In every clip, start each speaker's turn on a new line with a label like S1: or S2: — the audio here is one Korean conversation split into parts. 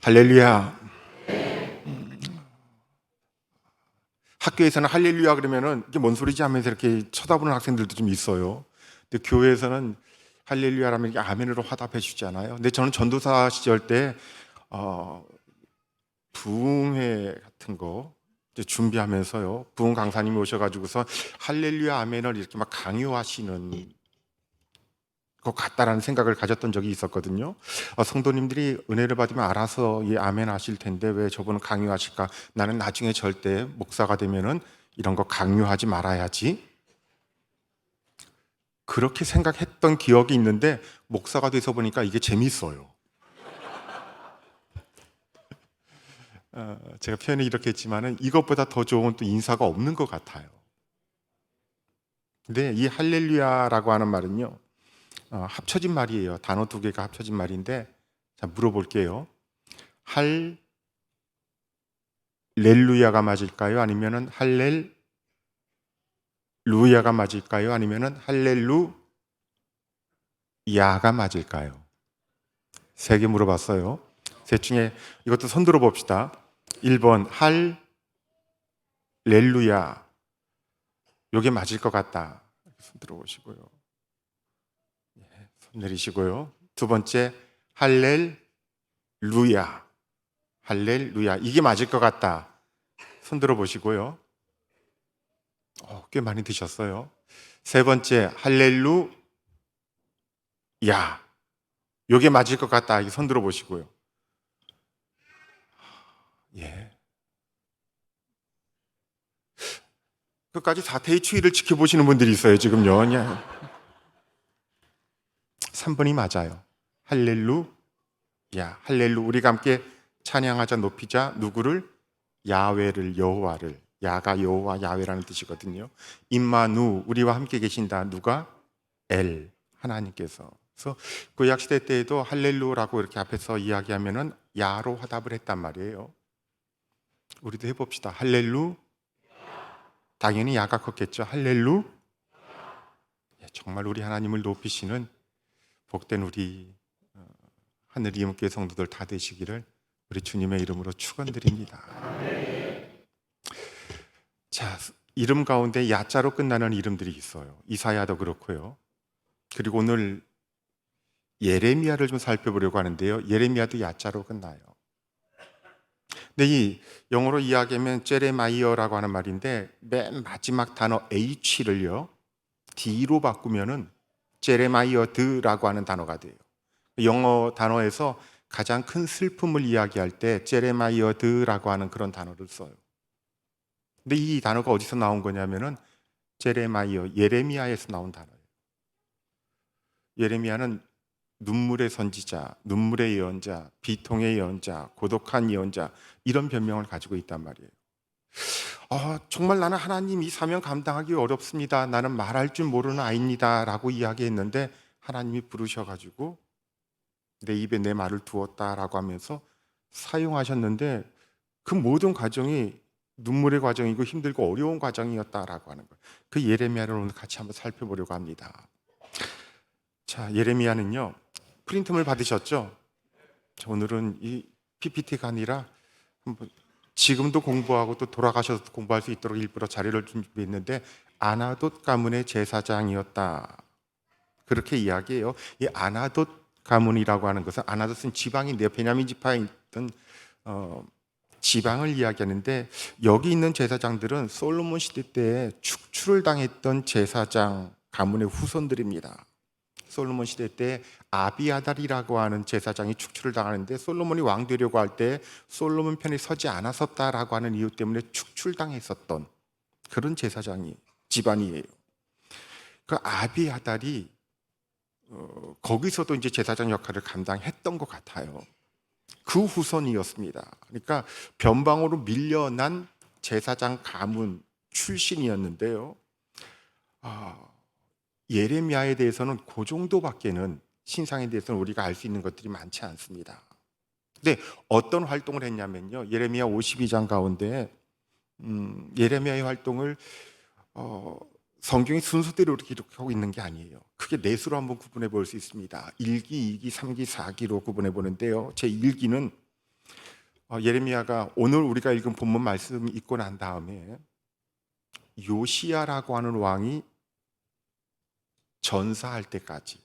S1: 할렐루야. 학교에서는 할렐루야 그러면은 이게 뭔 소리지 하면서 이렇게 쳐다보는 학생들도 좀 있어요. 근데 교회에서는 할렐루야라면 이게 아멘으로 화답해 주지 않아요. 근데 저는 전도사 시절 때 부흥회 같은 거 이제 준비하면서요, 부흥 강사님이 오셔가지고서 할렐루야 아멘을 이렇게 막 강요하시는 것 같다라는 생각을 가졌던 적이 있었거든요. 성도님들이 은혜를 받으면 알아서 이 아멘 하실 텐데 왜 저분은 강요하실까? 나는 나중에 절대 목사가 되면은 이런 거 강요하지 말아야지, 그렇게 생각했던 기억이 있는데 목사가 돼서 보니까 이게 재밌어요. 제가 표현을 이렇게 했지만은 이것보다 더 좋은 또 인사가 없는 것 같아요. 근데 이 할렐루야라고 하는 말은요, 합쳐진 말이에요. 단어 두 개가 합쳐진 말인데, 자, 물어볼게요. 할렐루야가 맞을까요? 아니면은 할렐루야가 맞을까요? 아니면은 할렐루야가 맞을까요? 세 개 물어봤어요. 셋 중에 이것도 손 들어 봅시다. 1번 할렐루야, 요게 맞을 것 같다. 손 들어 보시고요. 손 내리시고요. 두 번째, 할렐루야, 할렐루야, 이게 맞을 것 같다. 손 들어 보시고요. 꽤 많이 드셨어요. 세 번째, 할렐루야, 요게 맞을 것 같다. 이게 손 들어 보시고요. 예. 끝까지 사태의 추이를 지켜보시는 분들이 있어요, 지금요. 그냥 3번이 맞아요. 할렐루야, 할렐루. 우리가 함께 찬양하자, 높이자. 누구를? 야훼를, 여호와를. 야가 여호와, 야훼라는 뜻이거든요. 임마누, 우리와 함께 계신다. 누가? 엘, 하나님께서. 그래서 구약 시대 때에도 할렐루라고 이렇게 앞에서 이야기하면은 야로 화답을 했단 말이에요. 우리도 해봅시다. 할렐루. 당연히 야가 컸겠죠. 할렐루. 정말 우리 하나님을 높이시는 복된 우리 하늘 이음교회 성도들 다 되시기를 우리 주님의 이름으로 축원드립니다. 자, 이름 가운데 야자로 끝나는 이름들이 있어요. 이사야도 그렇고요. 그리고 오늘 예레미야를 좀 살펴보려고 하는데요. 예레미야도 야자로 끝나요. 근데 이 영어로 이야기하면 제레마이어라고 하는 말인데 맨 마지막 단어 H를요, D로 바꾸면은 제레마이어드라고 하는 단어가 돼요. 영어 단어에서 가장 큰 슬픔을 이야기할 때 제레마이어드라고 하는 그런 단어를 써요. 근데 이 단어가 어디서 나온 거냐면은 제레마이어, 예레미야에서 나온 단어예요. 예레미야는 눈물의 선지자, 눈물의 예언자, 비통의 예언자, 고독한 예언자, 이런 별명을 가지고 있단 말이에요. 정말 나는 하나님 이 사명 감당하기 어렵습니다. 나는 말할 줄 모르는 아이입니다. 라고 이야기했는데 하나님이 부르셔가지고 내 입에 내 말을 두었다라고 하면서 사용하셨는데 그 모든 과정이 눈물의 과정이고 힘들고 어려운 과정이었다라고 하는 거예요. 그 예레미야를 오늘 같이 한번 살펴보려고 합니다. 자, 예레미야는요, 프린트물 받으셨죠? 자, 오늘은 이 PPT가 아니라 한번 지금도 공부하고 또 돌아가셔서 공부할 수 있도록 일부러 자료를 준비했는데, 아나돗 가문의 제사장이었다, 그렇게 이야기해요. 이 아나돗 가문이라고 하는 것은, 아나돗은 지방인데요, 베냐민 지파에 있던 지방을 이야기하는데, 여기 있는 제사장들은 솔로몬 시대 때 축출을 당했던 제사장 가문의 후손들입니다. 솔로몬 시대 때 아비아달이라고 하는 제사장이 축출을 당하는데, 솔로몬이 왕 되려고 할 때 솔로몬 편에 서지 않았었다라고 하는 이유 때문에 축출당했었던 그런 제사장이 집안이에요. 그 아비아달이 거기서도 이제 제사장 역할을 감당했던 것 같아요. 그 후손이었습니다. 그러니까 변방으로 밀려난 제사장 가문 출신이었는데요. 예레미야에 대해서는 그 정도밖에는, 신상에 대해서는 우리가 알 수 있는 것들이 많지 않습니다. 근데 어떤 활동을 했냐면요, 예레미야 52장 가운데 예레미야의 활동을 성경이 순서대로 이렇게 기록하고 있는 게 아니에요. 크게 넷으로 한번 구분해 볼 수 있습니다. 1기, 2기, 3기, 4기로 구분해 보는데요, 제 1기는 예레미야가 오늘 우리가 읽은 본문 말씀 읽고 난 다음에 요시야라고 하는 왕이 전사할 때까지,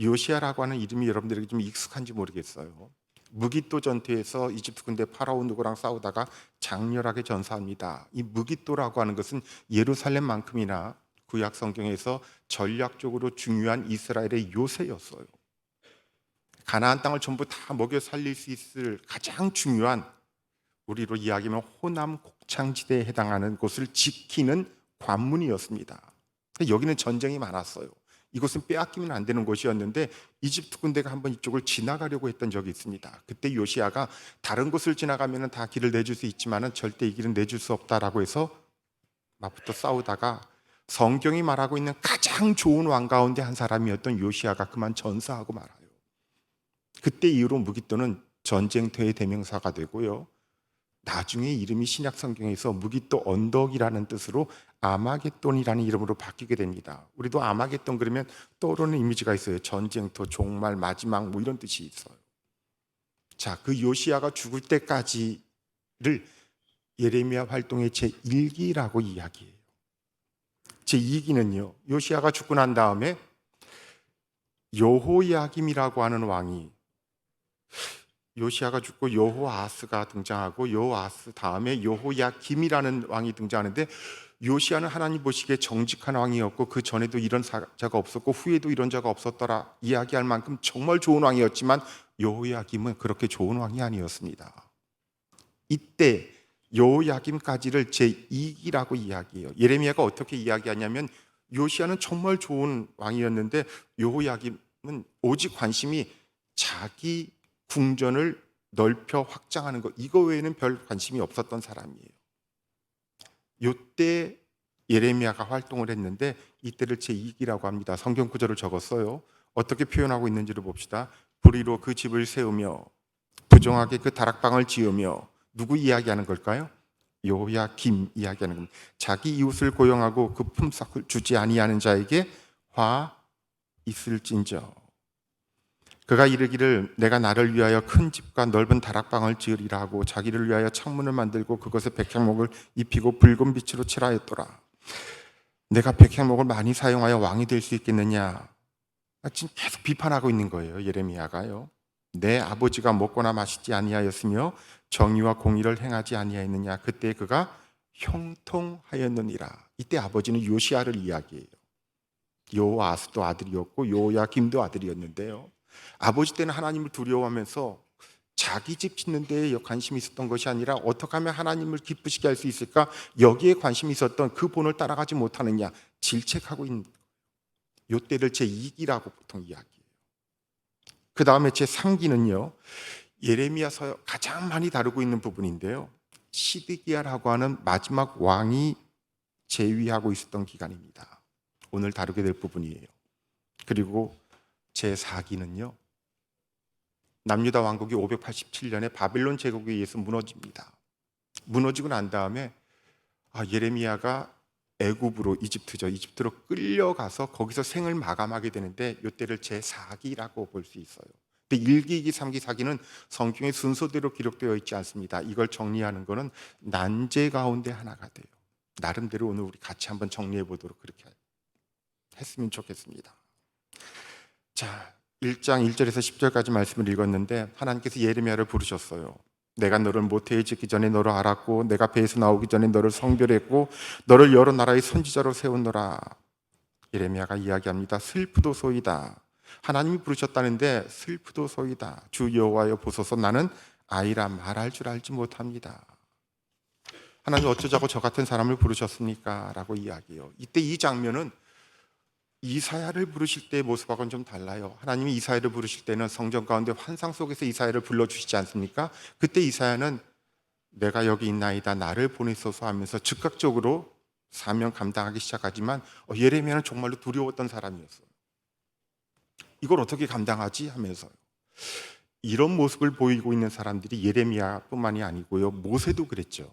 S1: 요시야라고 하는 이름이 여러분들에게 좀 익숙한지 모르겠어요. 무기또 전투에서 이집트 군대 파라오 누구랑 싸우다가 장렬하게 전사합니다. 이 무기또라고 하는 것은 예루살렘만큼이나 구약 성경에서 전략적으로 중요한 이스라엘의 요새였어요. 가나안 땅을 전부 다 먹여 살릴 수 있을 가장 중요한, 우리로 이야기하면 호남 곡창지대에 해당하는 곳을 지키는 관문이었습니다. 여기는 전쟁이 많았어요. 이곳은 빼앗기면 안 되는 곳이었는데 이집트 군대가 한번 이쪽을 지나가려고 했던 적이 있습니다. 그때 요시야가 다른 곳을 지나가면 다 길을 내줄 수 있지만 절대 이 길은 내줄 수 없다라고 해서 맞붙어 싸우다가 성경이 말하고 있는 가장 좋은 왕 가운데 한 사람이었던 요시야가 그만 전사하고 말아요. 그때 이후로 무기또는 전쟁터의 대명사가 되고요, 나중에 이름이 신약 성경에서 무기또 언덕이라는 뜻으로 아마겟돈이라는 이름으로 바뀌게 됩니다. 우리도 아마겟돈 그러면 떠오르는 이미지가 있어요. 전쟁터, 종말, 마지막 뭐 이런 뜻이 있어요. 자, 그 요시야가 죽을 때까지를 예레미야 활동의 제1기라고 이야기해요. 제2기는요, 요시야가 죽고 난 다음에 여호야김이라고 하는 왕이, 요시야가 죽고 여호아스가 등장하고 여호아스 다음에 여호야김이라는 왕이 등장하는데, 요시야는 하나님 보시기에 정직한 왕이었고 그 전에도 이런 자가 없었고 후에도 이런 자가 없었더라 이야기할 만큼 정말 좋은 왕이었지만 여호야김은 그렇게 좋은 왕이 아니었습니다. 이때 여호야김까지를 제2기라고 이야기해요. 예레미야가 어떻게 이야기하냐면, 요시야는 정말 좋은 왕이었는데 여호야김은 오직 관심이 자기 궁전을 넓혀 확장하는 것, 이거 외에는 별 관심이 없었던 사람이에요. 이때 예레미야가 활동을 했는데 이때를 제2기라고 합니다. 성경 구절을 적었어요. 어떻게 표현하고 있는지를 봅시다. 불의로 그 집을 세우며 부정하게 그 다락방을 지으며, 누구 이야기하는 걸까요? 여호야김 이야기하는 겁니다. 자기 이웃을 고용하고 그 품삯을 주지 아니하는 자에게 화 있을진저. 그가 이르기를 내가 나를 위하여 큰 집과 넓은 다락방을 지으리라 하고 자기를 위하여 창문을 만들고 그것에 백향목을 입히고 붉은 빛으로 칠하였더라. 내가 백향목을 많이 사용하여 왕이 될 수 있겠느냐? 지금 계속 비판하고 있는 거예요, 예레미야가요. 내 아버지가 먹거나 마시지 아니하였으며 정의와 공의를 행하지 아니하였느냐? 그때 그가 형통하였느니라. 이때 아버지는 요시야를 이야기해요. 여호아스도 아들이었고 여호야김도 아들이었는데요, 아버지 때는 하나님을 두려워하면서 자기 집 짓는 데에 관심이 있었던 것이 아니라 어떻게 하면 하나님을 기쁘시게 할 수 있을까, 여기에 관심이 있었던 그 본을 따라가지 못하느냐 질책하고 있는, 이때를 제2기라고 보통 이야기해요. 그 다음에 제3기는요, 예레미야서 가장 많이 다루고 있는 부분인데요, 시드기야라고 하는 마지막 왕이 재위하고 있었던 기간입니다. 오늘 다루게 될 부분이에요. 그리고 제4기는요, 남유다 왕국이 587년에 바빌론 제국에 의해서 무너집니다. 무너지고 난 다음에 예레미야가 애굽으로, 이집트로 끌려가서 거기서 생을 마감하게 되는데 이때를 제4기라고 볼 수 있어요. 근데 1기, 2기, 3기, 4기는 성경의 순서대로 기록되어 있지 않습니다. 이걸 정리하는 것은 난제 가운데 하나가 돼요. 나름대로 오늘 우리 같이 한번 정리해 보도록 그렇게 했으면 좋겠습니다. 자, 1장 1절에서 10절까지 말씀을 읽었는데 하나님께서 예레미야를 부르셨어요. 내가 너를 모태에 짓기 전에 너를 알았고 내가 배에서 나오기 전에 너를 성별했고 너를 여러 나라의 선지자로 세웠노라. 예레미야가 이야기합니다. 슬프도소이다. 하나님이 부르셨다는데 슬프도소이다. 주 여호와여 보소서 나는 아이라 말할 줄 알지 못합니다. 하나님 어쩌자고 저 같은 사람을 부르셨습니까? 라고 이야기해요. 이때 이 장면은 이사야를 부르실 때의 모습하고는 좀 달라요. 하나님이 이사야를 부르실 때는 성전 가운데 환상 속에서 이사야를 불러주시지 않습니까? 그때 이사야는 내가 여기 있나이다 나를 보내소서 하면서 즉각적으로 사명 감당하기 시작하지만 예레미야는 정말로 두려웠던 사람이었어요. 이걸 어떻게 감당하지 하면서요. 이런 모습을 보이고 있는 사람들이 예레미야뿐만이 아니고요, 모세도 그랬죠.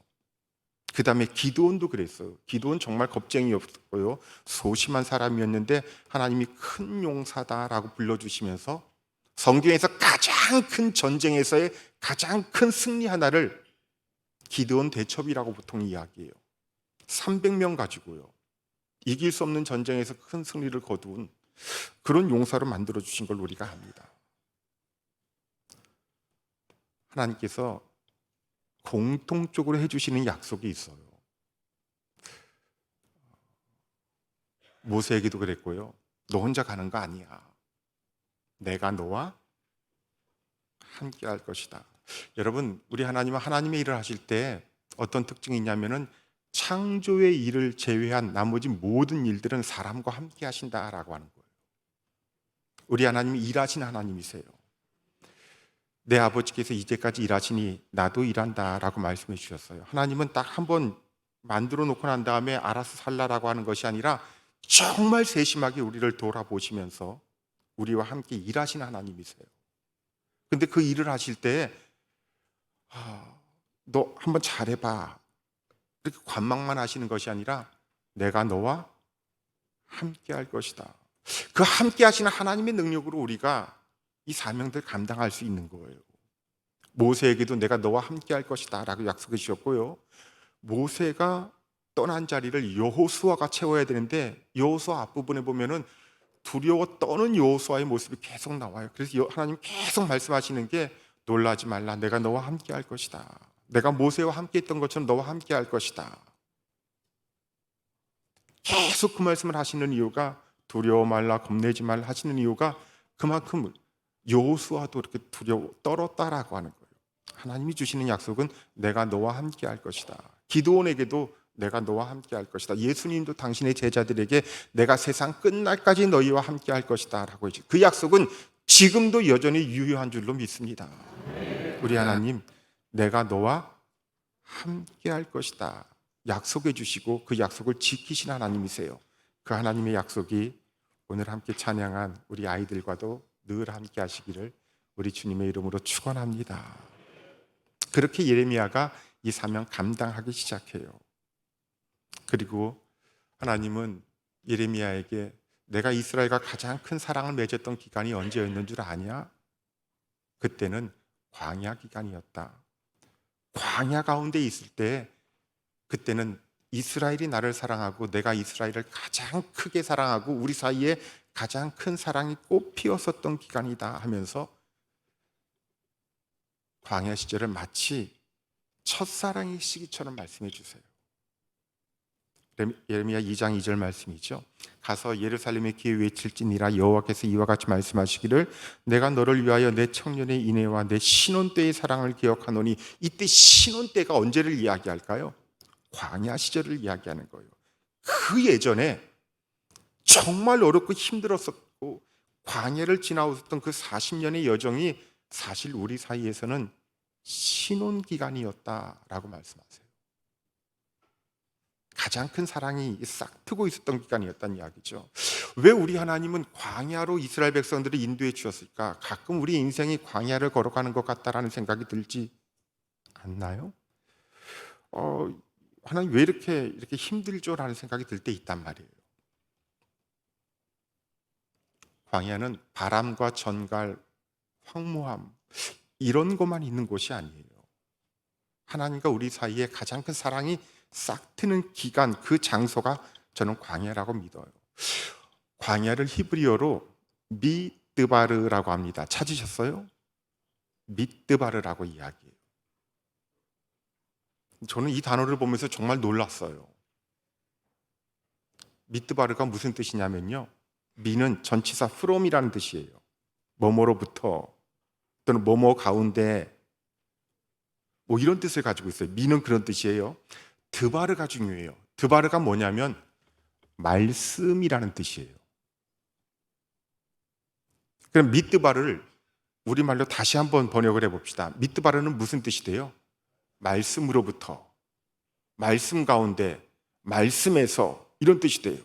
S1: 그 다음에 기드온도 그랬어요. 기드온 정말 겁쟁이였고요, 소심한 사람이었는데 하나님이 큰 용사다라고 불러주시면서 성경에서 가장 큰 전쟁에서의 가장 큰 승리 하나를 기드온 대첩이라고 보통 이야기해요. 300명 가지고요. 이길 수 없는 전쟁에서 큰 승리를 거두은 그런 용사로 만들어 주신 걸 우리가 압니다. 하나님께서 공통적으로 해주시는 약속이 있어요. 모세에게도 그랬고요. 너 혼자 가는 거 아니야. 내가 너와 함께 할 것이다. 여러분, 우리 하나님은 하나님의 일을 하실 때 어떤 특징이 있냐면은 창조의 일을 제외한 나머지 모든 일들은 사람과 함께 하신다라고 하는 거예요. 우리 하나님이 일하시는 하나님이세요. 내 아버지께서 이제까지 일하시니 나도 일한다라고 말씀해 주셨어요. 하나님은 딱 한 번 만들어 놓고 난 다음에 알아서 살라라고 하는 것이 아니라 정말 세심하게 우리를 돌아보시면서 우리와 함께 일하시는 하나님이세요. 근데 그 일을 하실 때 너 한번 잘해봐 이렇게 관망만 하시는 것이 아니라 내가 너와 함께 할 것이다. 그 함께 하시는 하나님의 능력으로 우리가 이 사명들 감당할 수 있는 거예요. 모세에게도 내가 너와 함께 할 것이다 라고 약속해 주셨고요. 모세가 떠난 자리를 여호수아가 채워야 되는데 여호수아 앞부분에 보면은 두려워 떠는 여호수아의 모습이 계속 나와요. 그래서 하나님 계속 말씀하시는 게 놀라지 말라. 내가 너와 함께 할 것이다. 내가 모세와 함께 했던 것처럼 너와 함께 할 것이다. 계속 그 말씀을 하시는 이유가 두려워 말라, 겁내지 말라 하시는 이유가 그만큼 여호수아도 이렇게 두려워 떨었다라고 하는 거예요. 하나님이 주시는 약속은 내가 너와 함께 할 것이다. 기드온에게도 내가 너와 함께 할 것이다. 예수님도 당신의 제자들에게 내가 세상 끝날까지 너희와 함께 할 것이다 라고 했죠. 그 약속은 지금도 여전히 유효한 줄로 믿습니다. 우리 하나님, 내가 너와 함께 할 것이다 약속해 주시고 그 약속을 지키신 하나님이세요. 그 하나님의 약속이 오늘 함께 찬양한 우리 아이들과도 늘 함께 하시기를 우리 주님의 이름으로 축원합니다. 그렇게 예레미야가 이 사명 감당하기 시작해요. 그리고 하나님은 예레미야에게 내가 이스라엘과 가장 큰 사랑을 맺었던 기간이 언제였는 줄 아냐? 그때는 광야 기간이었다. 광야 가운데 있을 때 그때는 이스라엘이 나를 사랑하고 내가 이스라엘을 가장 크게 사랑하고 우리 사이에 가장 큰 사랑이 꽃 피었었던 기간이다 하면서 광야 시절을 마치 첫사랑의 시기처럼 말씀해 주세요. 예레미야 2장 2절 말씀이죠. 가서 예루살렘의 귀에 외칠지니라 여호와께서 이와 같이 말씀하시기를 내가 너를 위하여 내 청년의 인애와 내 신혼 때의 사랑을 기억하노니. 이때 신혼 때가 언제를 이야기할까요? 광야 시절을 이야기하는 거예요. 그 예전에 정말 어렵고 힘들었었고 광야를 지나왔던 그 40년의 여정이 사실 우리 사이에서는 신혼 기간이었다라고 말씀하세요. 가장 큰 사랑이 싹 트고 있었던 기간이었다는 이야기죠. 왜 우리 하나님은 광야로 이스라엘 백성들을 인도해 주셨을까? 가끔 우리 인생이 광야를 걸어가는 것 같다라는 생각이 들지 않나요? 하나님 왜 이렇게 힘들죠라는 생각이 들 때 있단 말이에요. 광야는 바람과 전갈, 황무함 이런 것만 있는 곳이 아니에요. 하나님과 우리 사이에 가장 큰 사랑이 싹 트는 기간, 그 장소가 저는 광야라고 믿어요. 광야를 히브리어로 미드바르라고 합니다. 찾으셨어요? 미드바르라고 이야기해요. 저는 이 단어를 보면서 정말 놀랐어요. 미드바르가 무슨 뜻이냐면요, 미는 전치사 from이라는 뜻이에요. 뭐뭐로부터 또는 뭐뭐 가운데 뭐 이런 뜻을 가지고 있어요. 미는 그런 뜻이에요. 드바르가 중요해요. 드바르가 뭐냐면 말씀이라는 뜻이에요. 그럼 미드바르를 우리말로 다시 한번 번역을 해봅시다. 미드바르는 무슨 뜻이 돼요? 말씀으로부터, 말씀 가운데, 말씀에서 이런 뜻이 돼요.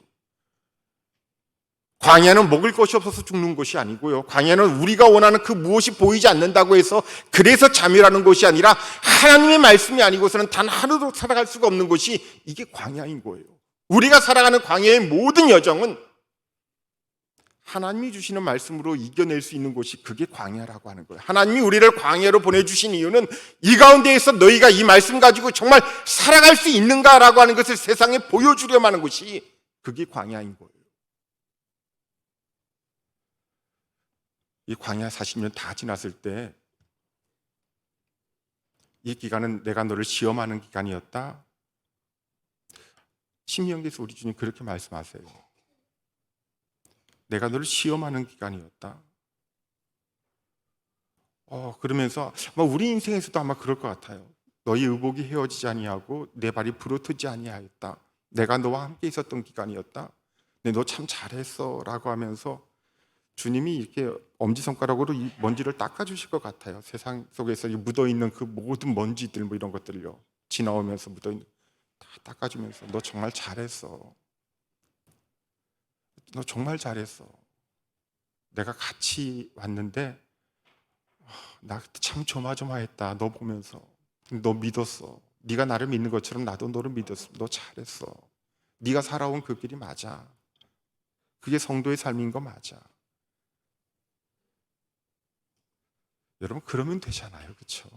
S1: 광야는 먹을 것이 없어서 죽는 것이 아니고요. 광야는 우리가 원하는 그 무엇이 보이지 않는다고 해서 그래서 자멸하는 것이 아니라 하나님의 말씀이 아니고서는 단 하루도 살아갈 수가 없는 것이 이게 광야인 거예요. 우리가 살아가는 광야의 모든 여정은 하나님이 주시는 말씀으로 이겨낼 수 있는 곳이 그게 광야라고 하는 거예요. 하나님이 우리를 광야로 보내주신 이유는 이 가운데에서 너희가 이 말씀 가지고 정말 살아갈 수 있는가라고 하는 것을 세상에 보여주려고 하는 것이 그게 광야인 거예요. 이 광야 40년 다 지났을 때 이 기간은 내가 너를 시험하는 기간이었다. 신명기에서 우리 주님 그렇게 말씀하세요. 내가 너를 시험하는 기간이었다. 그러면서 아마 우리 인생에서도 아마 그럴 것 같아요. 너희 의복이 헤어지지 아니하고 내 발이 부르트지 아니하였다. 내가 너와 함께 있었던 기간이었다. 근데 너 참 잘했어 라고 하면서 주님이 이렇게 엄지손가락으로 이 먼지를 닦아주실 것 같아요. 세상 속에서 묻어있는 그 모든 먼지들 뭐 이런 것들요, 지나오면서 묻어있는 다 닦아주면서 너 정말 잘했어. 너 정말 잘했어. 내가 같이 왔는데 나 그때 참 조마조마했다. 너 보면서 너 믿었어. 네가 나를 믿는 것처럼 나도 너를 믿었어. 너 잘했어. 네가 살아온 그 길이 맞아. 그게 성도의 삶인 거 맞아. 여러분 그러면 되잖아요, 그렇죠?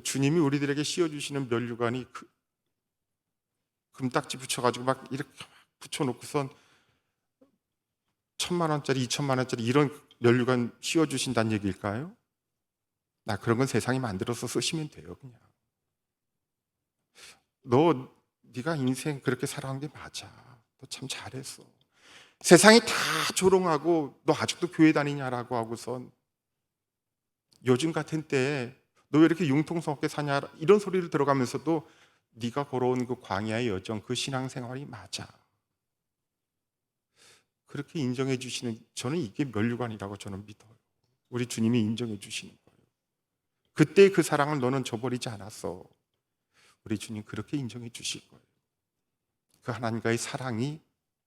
S1: 주님이 우리들에게 씌워주시는 면류관이 금딱지 붙여가지고 막 이렇게 붙여놓고선 1,000만 원짜리, 2,000만 원짜리 이런 면류관 씌워주신다는 얘기일까요? 나 그런 건 세상이 만들어서 쓰시면 돼요, 그냥. 네가 인생 그렇게 살아온 게 맞아. 너 참 잘했어. 세상이 다 조롱하고 너 아직도 교회 다니냐라고 하고선 요즘 같은 때에 너 왜 이렇게 융통스럽게 사냐 이런 소리를 들어가면서도 네가 걸어온 그 광야의 여정, 그 신앙생활이 맞아. 그렇게 인정해 주시는, 저는 이게 면류관이라고 저는 믿어요. 우리 주님이 인정해 주시는 거예요. 그때 그 사랑을 너는 저버리지 않았어. 우리 주님 그렇게 인정해 주실 거예요. 그 하나님과의 사랑이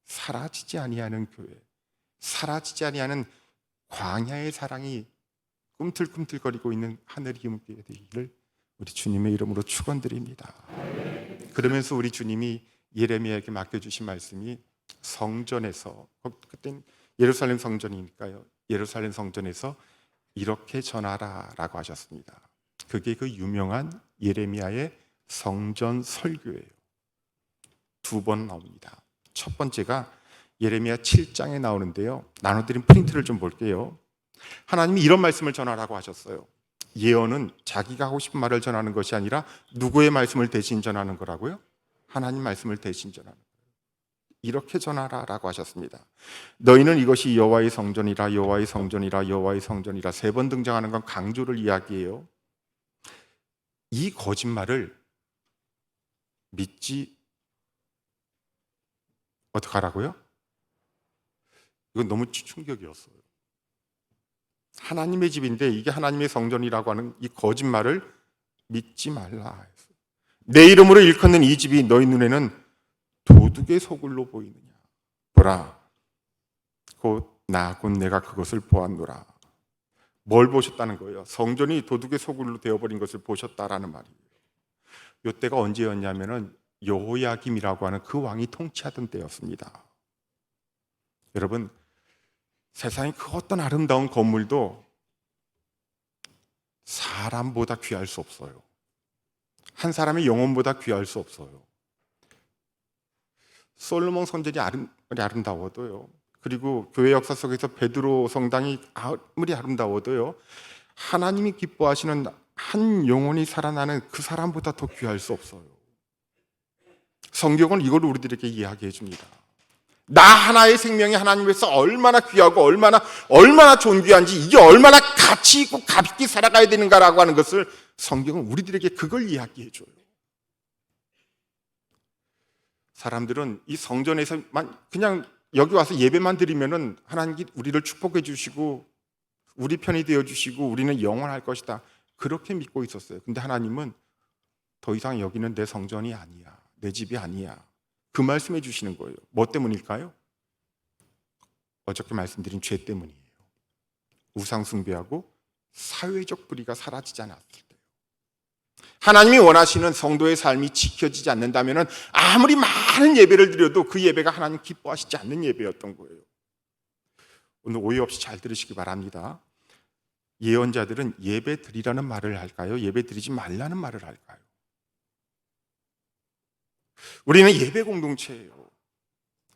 S1: 사라지지 아니하는 교회, 사라지지 아니하는 광야의 사랑이 꿈틀꿈틀거리고 있는 하늘의 기쁨교회 되기를 우리 주님의 이름으로 축원드립니다. 그러면서 우리 주님이 예레미야에게 맡겨주신 말씀이 성전에서, 그땐 예루살렘 성전이니까요, 예루살렘 성전에서 이렇게 전하라 라고 하셨습니다. 그게 그 유명한 예레미야의 성전 설교예요. 2번 나옵니다. 첫 번째가 예레미야 7장에 나오는데요, 나눠드린 프린트를 좀 볼게요. 하나님이 이런 말씀을 전하라고 하셨어요. 예언은 자기가 하고 싶은 말을 전하는 것이 아니라 누구의 말씀을 대신 전하는 거라고요? 하나님 말씀을 대신 전하는 거예요. 이렇게 전하라라고 하셨습니다. 너희는 이것이 여호와의 성전이라, 여호와의 성전이라, 여호와의 성전이라 3번 등장하는 건 강조를 이야기해요. 이 거짓말을 믿지 어떡하라고요? 이건 너무 충격이었어요. 하나님의 집인데 이게 하나님의 성전이라고 하는 이 거짓말을 믿지 말라. 내 이름으로 일컫는 이 집이 너희 눈에는 도둑의 소굴로 보이느냐. 보라, 곧 내가 그것을 보았노라. 뭘 보셨다는 거예요? 성전이 도둑의 소굴로 되어버린 것을 보셨다라는 말이에요. 이때가 언제였냐면은 여호야김이라고 하는 그 왕이 통치하던 때였습니다. 여러분, 세상의 그 어떤 아름다운 건물도 사람보다 귀할 수 없어요. 한 사람의 영혼보다 귀할 수 없어요. 솔로몬 성전이 아름다워도요, 그리고 교회 역사 속에서 베드로 성당이 아무리 아름다워도요, 하나님이 기뻐하시는 한 영혼이 살아나는 그 사람보다 더 귀할 수 없어요. 성경은 이걸 우리들에게 이야기해 줍니다. 나 하나의 생명이 하나님께서 얼마나 귀하고 얼마나 존귀한지, 이게 얼마나 가치 있고 값있게 살아가야 되는가라고 하는 것을 성경은 우리들에게 그걸 이야기해 줘요. 사람들은 이 성전에서만 그냥 여기 와서 예배만 드리면은 하나님이 우리를 축복해 주시고 우리 편이 되어 주시고 우리는 영원할 것이다, 그렇게 믿고 있었어요. 근데 하나님은 더 이상 여기는 내 성전이 아니야, 내 집이 아니야, 그 말씀해 주시는 거예요. 뭐 때문일까요? 어저께 말씀드린 죄 때문이에요. 우상 숭배하고 사회적 불의가 사라지지 않았을 때요. 하나님이 원하시는 성도의 삶이 지켜지지 않는다면 아무리 많은 예배를 드려도 그 예배가 하나님 기뻐하시지 않는 예배였던 거예요. 오늘 오해 없이 잘 들으시기 바랍니다. 예언자들은 예배 드리라는 말을 할까요? 예배 드리지 말라는 말을 할까요? 우리는 예배 공동체예요.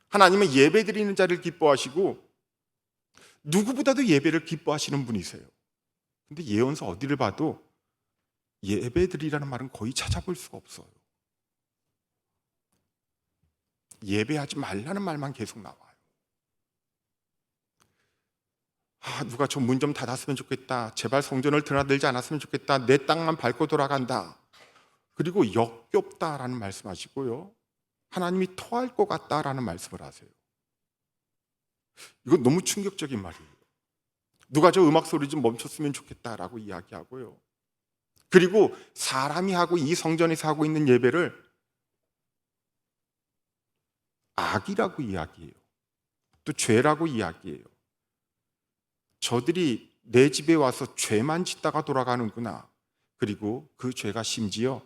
S1: 하나님은 예배 드리는 자를 기뻐하시고 누구보다도 예배를 기뻐하시는 분이세요. 근데 예언서 어디를 봐도 예배 드리라는 말은 거의 찾아볼 수가 없어요. 예배하지 말라는 말만 계속 나와요. 누가 저 문 좀 닫았으면 좋겠다. 제발 성전을 드나들지 않았으면 좋겠다. 내 땅만 밟고 돌아간다. 그리고 역겹다라는 말씀하시고요. 하나님이 토할 것 같다라는 말씀을 하세요. 이건 너무 충격적인 말이에요. 누가 저 음악 소리 좀 멈췄으면 좋겠다라고 이야기하고요. 그리고 사람이 하고 이 성전에서 하고 있는 예배를 악이라고 이야기해요. 또 죄라고 이야기해요. 저들이 내 집에 와서 죄만 짓다가 돌아가는구나. 그리고 그 죄가 심지어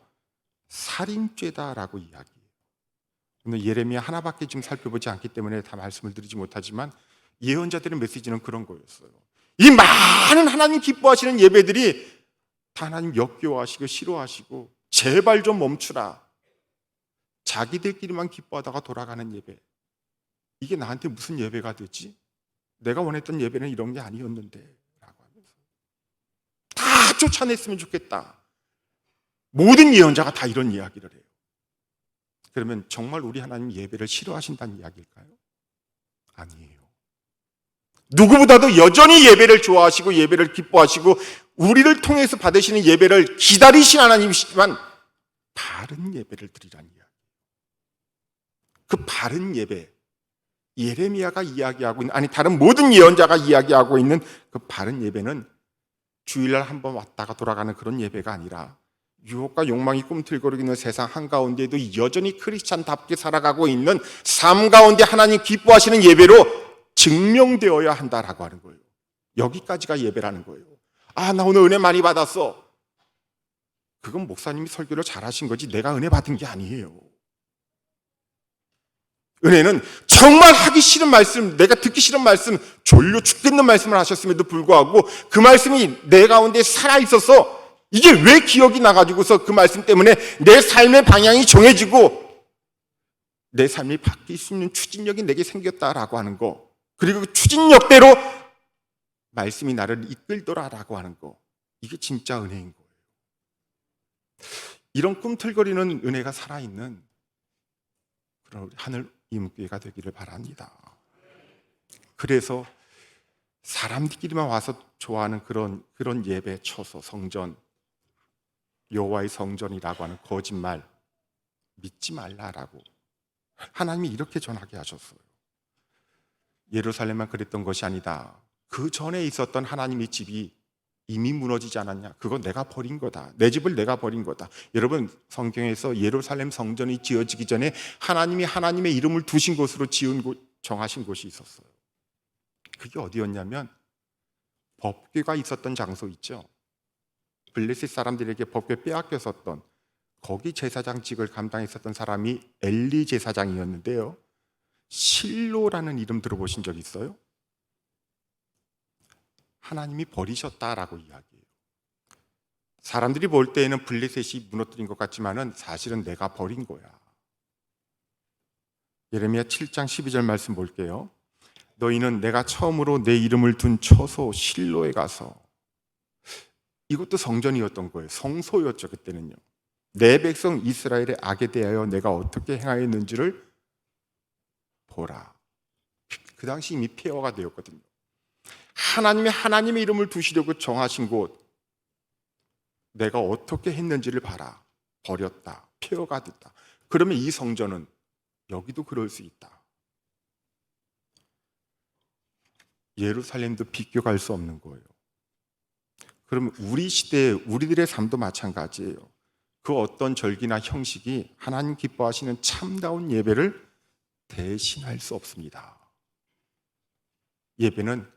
S1: 살인죄다라고 이야기해요. 오늘 예레미야 하나밖에 좀 살펴보지 않기 때문에 다 말씀을 드리지 못하지만 예언자들의 메시지는 그런 거였어요. 이 많은 하나님 기뻐하시는 예배들이 다 하나님 역겨워하시고 싫어하시고 제발 좀 멈추라. 자기들끼리만 기뻐하다가 돌아가는 예배. 이게 나한테 무슨 예배가 되지? 내가 원했던 예배는 이런 게 아니었는데 라고 하면서 다 쫓아냈으면 좋겠다. 모든 예언자가 다 이런 이야기를 해요. 그러면 정말 우리 하나님 예배를 싫어하신다는 이야기일까요? 아니에요. 누구보다도 여전히 예배를 좋아하시고 예배를 기뻐하시고 우리를 통해서 받으시는 예배를 기다리신 하나님이시지만 바른 예배를 드리라는 이야기. 그 바른 예배, 예레미야가 이야기하고 있는, 아니 다른 모든 예언자가 이야기하고 있는 그 바른 예배는 주일날 한번 왔다가 돌아가는 그런 예배가 아니라 유혹과 욕망이 꿈틀거리는 세상 한가운데에도 여전히 크리스찬답게 살아가고 있는 삶 가운데 하나님 기뻐하시는 예배로 증명되어야 한다라고 하는 거예요. 여기까지가 예배라는 거예요. 나 오늘 은혜 많이 받았어. 그건 목사님이 설교를 잘하신 거지 내가 은혜 받은 게 아니에요. 은혜는 정말 하기 싫은 말씀, 내가 듣기 싫은 말씀, 졸려 죽겠는 말씀을 하셨음에도 불구하고 그 말씀이 내 가운데 살아있어서 이게 왜 기억이 나가지고서 그 말씀 때문에 내 삶의 방향이 정해지고 내 삶이 바뀔 수 있는 추진력이 내게 생겼다라고 하는 거, 그리고 그 추진력대로 말씀이 나를 이끌더라라고 하는 거, 이게 진짜 은혜인 거예요. 이런 꿈틀거리는 은혜가 살아있는 그런 하늘 임교회가 되기를 바랍니다. 그래서 사람들끼리만 와서 좋아하는 그런 예배, 처소, 성전, 여호와의 성전이라고 하는 거짓말 믿지 말라라고 하나님이 이렇게 전하게 하셨어요. 예루살렘만 그랬던 것이 아니다. 그 전에 있었던 하나님의 집이 이미 무너지지 않았냐? 그거 내가 버린 거다. 내 집을 내가 버린 거다. 여러분, 성경에서 예루살렘 성전이 지어지기 전에 하나님이 하나님의 이름을 두신 곳으로 정하신 곳이 있었어요. 그게 어디였냐면 법궤가 있었던 장소 있죠. 블레셋 사람들에게 법궤 빼앗겼었던 거기 제사장직을 감당했었던 사람이 엘리 제사장이었는데요. 실로라는 이름 들어보신 적 있어요? 하나님이 버리셨다라고 이야기해요. 사람들이 볼 때에는 블레셋이 무너뜨린 것 같지만은 사실은 내가 버린 거야. 예레미야 7장 12절 말씀 볼게요. 너희는 내가 처음으로 내 이름을 둔 처소 실로에 가서, 이것도 성전이었던 거예요. 성소였죠. 그때는요. 내 백성 이스라엘의 악에 대하여 내가 어떻게 행하였는지를 보라. 그 당시 이미 폐허가 되었거든요. 하나님의 이름을 두시려고 정하신 곳, 내가 어떻게 했는지를 봐라. 버렸다. 폐허가 됐다. 그러면 이 성전은 여기도 그럴 수 있다. 예루살렘도 비교할 수 없는 거예요. 그러면 우리 시대에 우리들의 삶도 마찬가지예요. 그 어떤 절기나 형식이 하나님 기뻐하시는 참다운 예배를 대신할 수 없습니다. 예배는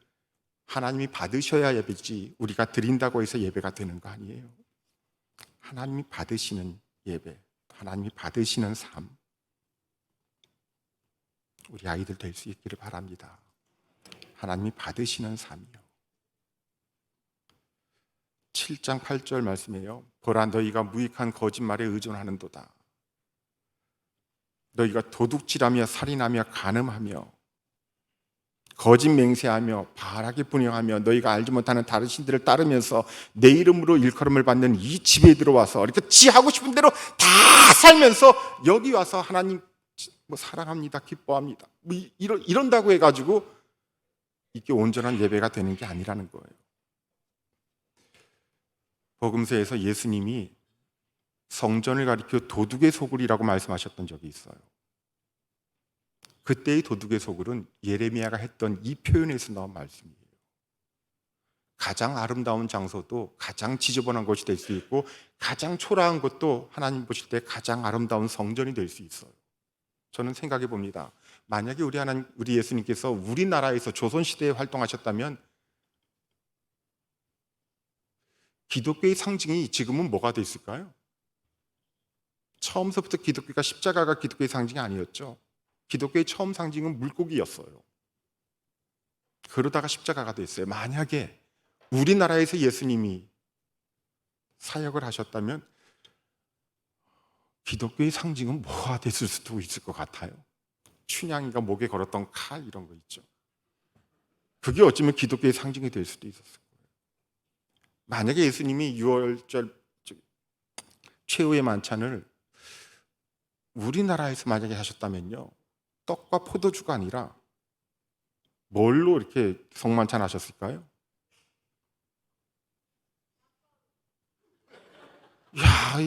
S1: 하나님이 받으셔야 예배지 우리가 드린다고 해서 예배가 되는 거 아니에요. 하나님이 받으시는 예배, 하나님이 받으시는 삶, 우리 아이들 될 수 있기를 바랍니다. 하나님이 받으시는 삶이요. 7장 8절 말씀이에요. 보라, 너희가 무익한 거짓말에 의존하는도다. 너희가 도둑질하며 살인하며 간음하며 거짓 맹세하며 바라게 분양하며 너희가 알지 못하는 다른 신들을 따르면서 내 이름으로 일컬음을 받는 이 집에 들어와서 이렇게 지 하고 싶은 대로 다 살면서 여기 와서 하나님 사랑합니다, 기뻐합니다, 이런다고 해가지고 이게 온전한 예배가 되는 게 아니라는 거예요. 복음서에서 예수님이 성전을 가리켜 도둑의 소굴이라고 말씀하셨던 적이 있어요. 그때의 도둑의 소굴은 예레미야가 했던 이 표현에서 나온 말씀이에요. 가장 아름다운 장소도 가장 지저분한 것이 될 수 있고, 가장 초라한 것도 하나님 보실 때 가장 아름다운 성전이 될 수 있어요. 저는 생각해 봅니다. 만약에 우리 예수님께서 우리나라에서 조선시대에 활동하셨다면 기독교의 상징이 지금은 뭐가 됐을까요? 처음서부터 십자가가 기독교의 상징이 아니었죠. 기독교의 처음 상징은 물고기였어요. 그러다가 십자가가 됐어요. 만약에 우리나라에서 예수님이 사역을 하셨다면 기독교의 상징은 뭐가 됐을 수도 있을 것 같아요. 춘향이가 목에 걸었던 칼, 이런 거 있죠. 그게 어쩌면 기독교의 상징이 될 수도 있었을 거예요. 만약에 예수님이 6월절 최후의 만찬을 우리나라에서 만약에 하셨다면요, 떡과 포도주가 아니라 뭘로 이렇게 성만찬 하셨을까요? 야,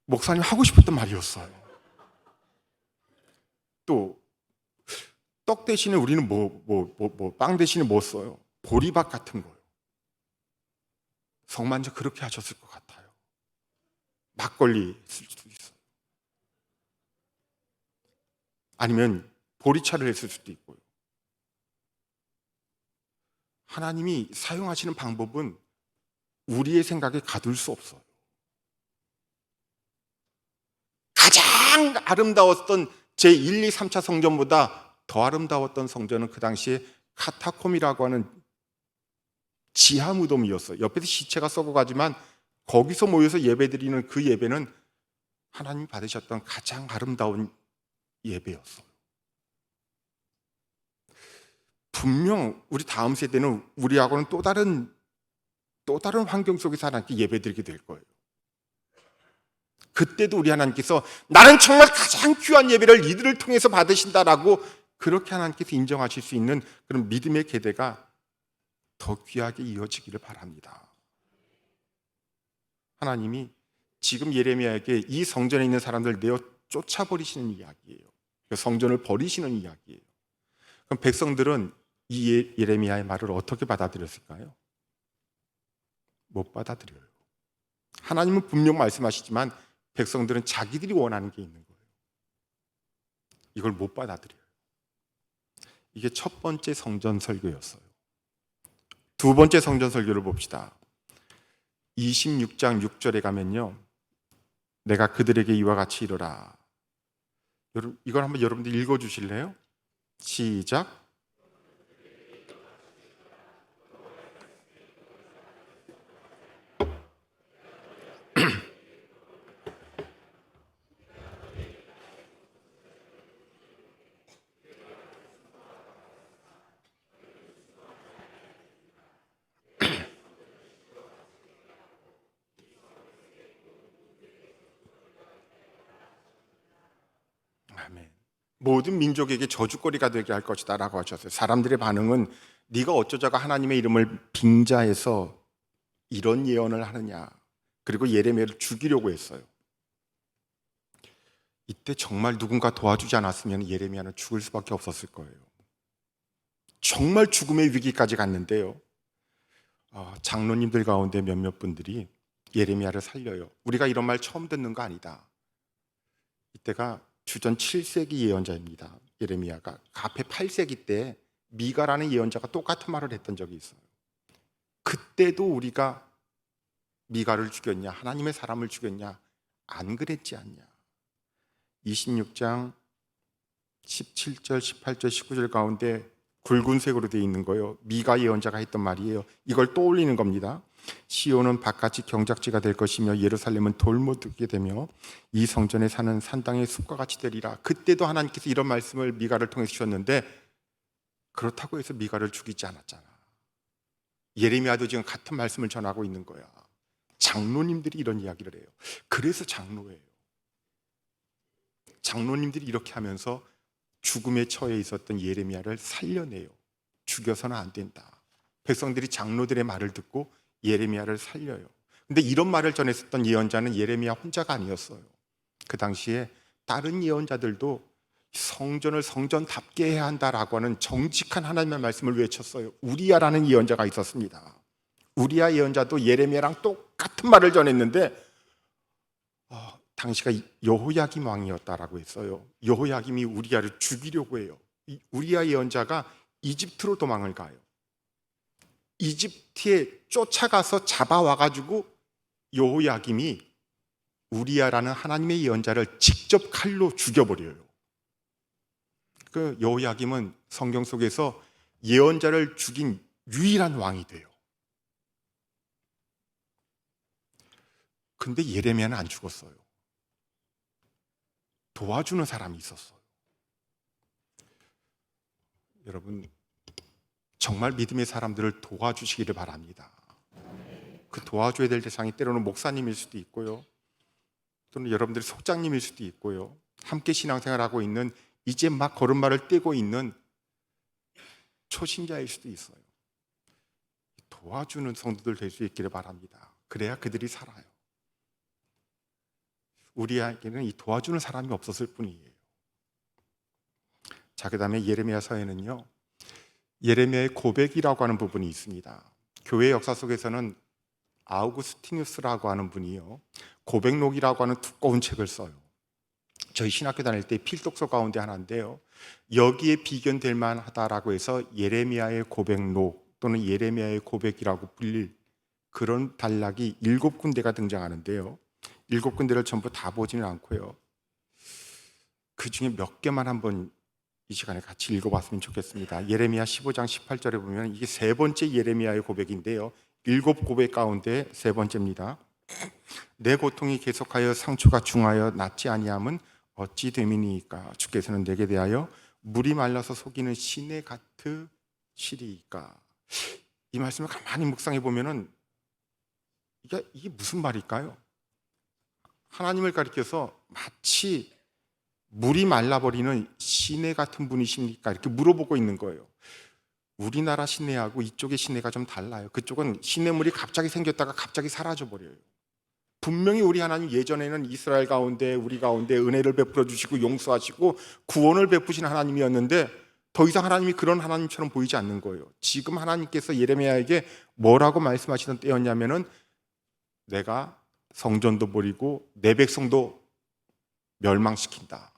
S1: 목사님 하고 싶었던 말이었어요. 또 떡 대신에 우리는 빵 대신에 뭐 써요? 보리밥 같은 거요. 성만찬 그렇게 하셨을 것 같아요. 막걸리 했을 수도 있어요. 아니면 보리차를 했을 수도 있고요. 하나님이 사용하시는 방법은 우리의 생각에 가둘 수 없어요. 가장 아름다웠던 제1, 2, 3차 성전보다 더 아름다웠던 성전은 그 당시에 카타콤이라고 하는 지하 무덤이었어요. 옆에서 시체가 썩어가지만 거기서 모여서 예배드리는 그 예배는 하나님이 받으셨던 가장 아름다운 예배였어요. 분명 우리 다음 세대는 우리하고는 또 다른 환경 속에서 하나님께 예배드리게 될 거예요. 그때도 우리 하나님께서 나는 정말 가장 귀한 예배를 이들을 통해서 받으신다라고 그렇게 하나님께서 인정하실 수 있는 그런 믿음의 계대가 더 귀하게 이어지기를 바랍니다. 하나님이 지금 예레미야에게 이 성전에 있는 사람들 내어 쫓아버리시는 이야기예요. 성전을 버리시는 이야기예요. 그럼 백성들은 이 예레미야의 말을 어떻게 받아들였을까요? 못 받아들여요. 하나님은 분명 말씀하시지만 백성들은 자기들이 원하는 게 있는 거예요. 이걸 못 받아들여요. 이게 첫 번째 성전 설교였어요. 두 번째 성전 설교를 봅시다. 26장 6절에 가면요, 내가 그들에게 이와 같이 이르라. 이걸 한번 여러분들 읽어주실래요? 시작. 아멘. 모든 민족에게 저주거리가 되게 할 것이다 라고 하셨어요. 사람들의 반응은 네가 어쩌자가 하나님의 이름을 빙자해서 이런 예언을 하느냐, 그리고 예레미야를 죽이려고 했어요. 이때 정말 누군가 도와주지 않았으면 예레미야는 죽을 수밖에 없었을 거예요. 정말 죽음의 위기까지 갔는데요, 장로님들 가운데 몇몇 분들이 예레미야를 살려요. 우리가 이런 말 처음 듣는 거 아니다. 이때가 주전 7세기 예언자입니다. 예레미야가 앞에 8세기 때 미가라는 예언자가 똑같은 말을 했던 적이 있어요. 그때도 우리가 미가를 죽였냐, 하나님의 사람을 죽였냐, 안 그랬지 않냐. 26장 17절, 18절, 19절 가운데 굵은색으로 되어 있는 거예요. 미가 예언자가 했던 말이에요. 이걸 떠올리는 겁니다. 시온은 바깥이 경작지가 될 것이며 예루살렘은 돌무드게 되며 이 성전에 사는 산당의 숲과 같이 되리라. 그때도 하나님께서 이런 말씀을 미가를 통해 주셨는데 그렇다고 해서 미가를 죽이지 않았잖아. 예레미야도 지금 같은 말씀을 전하고 있는 거야. 장로님들이 이런 이야기를 해요. 그래서 장로예요. 장로님들이 이렇게 하면서 죽음에 처해 있었던 예레미야를 살려내요. 죽여서는 안 된다. 백성들이 장로들의 말을 듣고 예레미야를 살려요. 근데 이런 말을 전했었던 예언자는 예레미야 혼자가 아니었어요. 그 당시에 다른 예언자들도 성전을 성전답게 해야 한다라고 하는 정직한 하나님의 말씀을 외쳤어요. 우리야라는 예언자가 있었습니다. 우리야 예언자도 예레미야랑 똑같은 말을 전했는데 당시가 여호야김 왕이었다라고 했어요. 여호야김이 우리야를 죽이려고 해요. 우리야 예언자가 이집트로 도망을 가요. 이집트에 쫓아가서 잡아와가지고 여호야김이 우리야라는 하나님의 예언자를 직접 칼로 죽여버려요. 그 여호야김은 성경 속에서 예언자를 죽인 유일한 왕이 돼요. 근데 예레미야는 안 죽었어요. 도와주는 사람이 있었어요. 여러분, 정말 믿음의 사람들을 도와주시기를 바랍니다. 그 도와줘야 될 대상이 때로는 목사님일 수도 있고요, 또는 여러분들이 속장님일 수도 있고요, 함께 신앙생활하고 있는 이제 막 걸음마를 떼고 있는 초신자일 수도 있어요. 도와주는 성도들 될 수 있기를 바랍니다. 그래야 그들이 살아요. 우리에게는 이 도와주는 사람이 없었을 뿐이에요. 자, 그 다음에 예레미야서에는요, 예레미야의 고백이라고 하는 부분이 있습니다. 교회 역사 속에서는 아우구스티누스라고 하는 분이요, 고백록이라고 하는 두꺼운 책을 써요. 저희 신학교 다닐 때 필독서 가운데 하나인데요, 여기에 비견될 만하다라고 해서 예레미야의 고백록 또는 예레미야의 고백이라고 불릴 그런 단락이 7군데가 등장하는데요, 7군데를 전부 다 보지는 않고요, 그 중에 몇 개만 한번 이 시간에 같이 읽어봤으면 좋겠습니다. 예레미야 15장 18절에 보면 이게 세 번째 예레미야의 고백인데요, 7 고백 가운데 세 번째입니다. 내 고통이 계속하여 상처가 중하여 낫지 아니함은 어찌 됨이니까? 주께서는 내게 대하여 물이 말라서 속이는 시내 같으시리이까? 이 말씀을 가만히 묵상해 보면은 이게 무슨 말일까요? 하나님을 가리켜서 마치 물이 말라버리는 시내 같은 분이십니까? 이렇게 물어보고 있는 거예요. 우리나라 시내하고 이쪽의 시내가 좀 달라요. 그쪽은 시내물이 갑자기 생겼다가 갑자기 사라져버려요. 분명히 우리 하나님 예전에는 이스라엘 가운데 우리 가운데 은혜를 베풀어 주시고 용서하시고 구원을 베푸신 하나님이었는데 더 이상 하나님이 그런 하나님처럼 보이지 않는 거예요. 지금 하나님께서 예레미야에게 뭐라고 말씀하시던 때였냐면은 내가 성전도 버리고 내 백성도 멸망시킨다.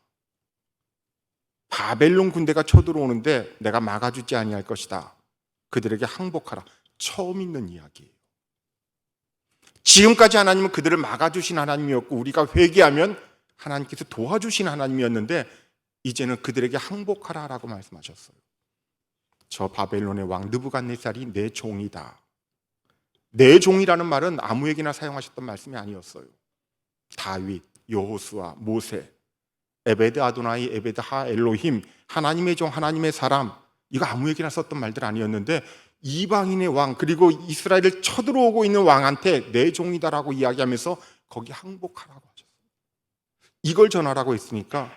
S1: 바벨론 군대가 쳐들어오는데 내가 막아주지 아니할 것이다. 그들에게 항복하라. 처음 있는 이야기예요. 지금까지 하나님은 그들을 막아주신 하나님이었고 우리가 회개하면 하나님께서 도와주신 하나님이었는데 이제는 그들에게 항복하라라고 말씀하셨어요. 저 바벨론의 왕 느부갓네살이 내 종이다. 내 종이라는 말은 아무에게나 사용하셨던 말씀이 아니었어요. 다윗, 여호수아, 모세, 에베드 아도나이, 에베드 하 엘로힘, 하나님의 종, 하나님의 사람, 이거 아무에게나 썼던 말들 아니었는데 이방인의 왕, 그리고 이스라엘을 쳐들어오고 있는 왕한테 내 종이다라고 이야기하면서 거기 항복하라고 하셨어요. 이걸 전하라고 했으니까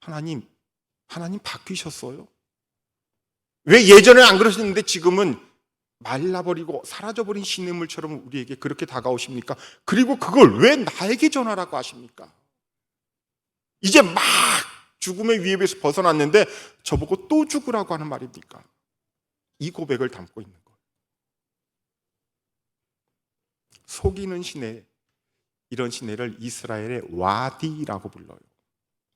S1: 하나님 바뀌셨어요? 왜 예전에 안 그러셨는데 지금은 말라버리고 사라져버린 시냇물처럼 우리에게 그렇게 다가오십니까? 그리고 그걸 왜 나에게 전하라고 하십니까? 이제 막 죽음의 위협에서 벗어났는데 저보고 또 죽으라고 하는 말입니까? 이 고백을 담고 있는 거예요. 속이는 시내, 이런 시내를 이스라엘의 와디라고 불러요.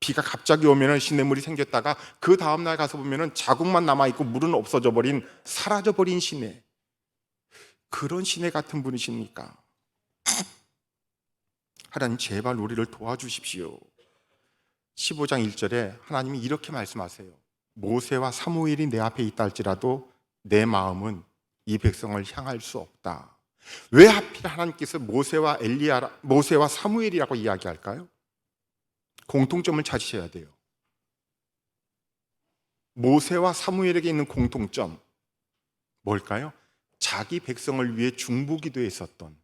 S1: 비가 갑자기 오면 시냇물이 생겼다가 그 다음날 가서 보면 자국만 남아있고 물은 없어져 버린, 사라져버린 시내, 그런 시내 같은 분이십니까? 하나님 제발 우리를 도와주십시오. 15장 1절에 하나님이 이렇게 말씀하세요. 모세와 사무엘이 내 앞에 있다 할지라도 내 마음은 이 백성을 향할 수 없다. 왜 하필 하나님께서 모세와 사무엘이라고 이야기할까요? 공통점을 찾으셔야 돼요. 모세와 사무엘에게 있는 공통점 뭘까요? 자기 백성을 위해 중보기도했었던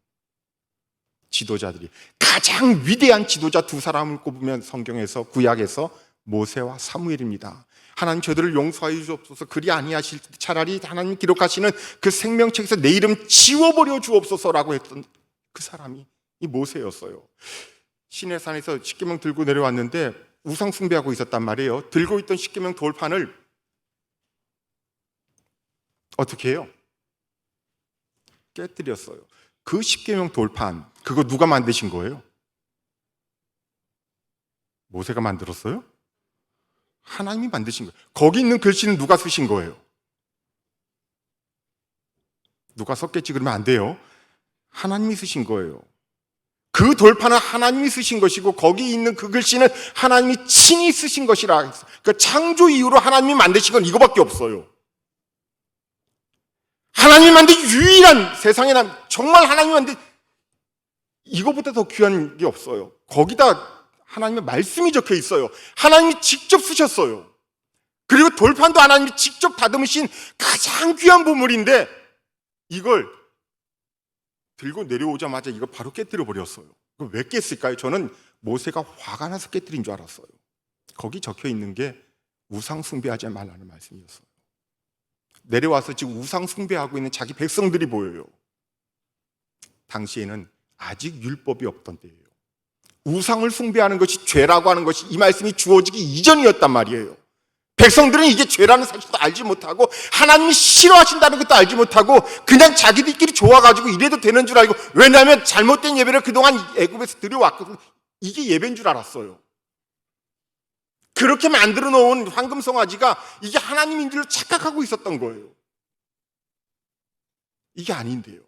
S1: 지도자들이, 가장 위대한 지도자 두 사람을 꼽으면 성경에서, 구약에서 모세와 사무엘입니다. 하나님, 저들을 용서하여 주옵소서. 그리 아니하실 때 차라리 하나님 기록하시는 그 생명책에서 내 이름 지워버려 주옵소서라고 했던 그 사람이 이 모세였어요. 시내산에서 십계명 들고 내려왔는데 우상 숭배하고 있었단 말이에요. 들고 있던 십계명 돌판을 어떻게 해요? 깨뜨렸어요. 그 십계명 돌판, 그거 누가 만드신 거예요? 모세가 만들었어요? 하나님이 만드신 거예요. 거기 있는 글씨는 누가 쓰신 거예요? 누가 썼겠지 그러면 안 돼요. 하나님이 쓰신 거예요. 그 돌판은 하나님이 쓰신 것이고 거기 있는 그 글씨는 하나님이 친히 쓰신 것이라. 그 창조 이후로 하나님이 만드신 건 이거밖에 없어요. 하나님이 만든 유일한, 세상에 정말 하나님이 만든, 이거보다 더 귀한 게 없어요. 거기다 하나님의 말씀이 적혀 있어요. 하나님이 직접 쓰셨어요. 그리고 돌판도 하나님이 직접 다듬으신 가장 귀한 보물인데 이걸 들고 내려오자마자 이거 바로 깨뜨려 버렸어요. 왜 깼을까요? 저는 모세가 화가 나서 깨뜨린 줄 알았어요. 거기 적혀 있는 게 우상 숭배하지 말라는 말씀이었어요. 내려와서 지금 우상 숭배하고 있는 자기 백성들이 보여요. 당시에는 아직 율법이 없던 때예요. 우상을 숭배하는 것이 죄라고 하는 것이 이 말씀이 주어지기 이전이었단 말이에요. 백성들은 이게 죄라는 사실도 알지 못하고 하나님이 싫어하신다는 것도 알지 못하고 그냥 자기들끼리 좋아가지고 이래도 되는 줄 알고, 왜냐하면 잘못된 예배를 그동안 애굽에서 드려왔거든. 이게 예배인 줄 알았어요. 그렇게 만들어 놓은 황금송아지가 이게 하나님인 줄 착각하고 있었던 거예요. 이게 아닌데요.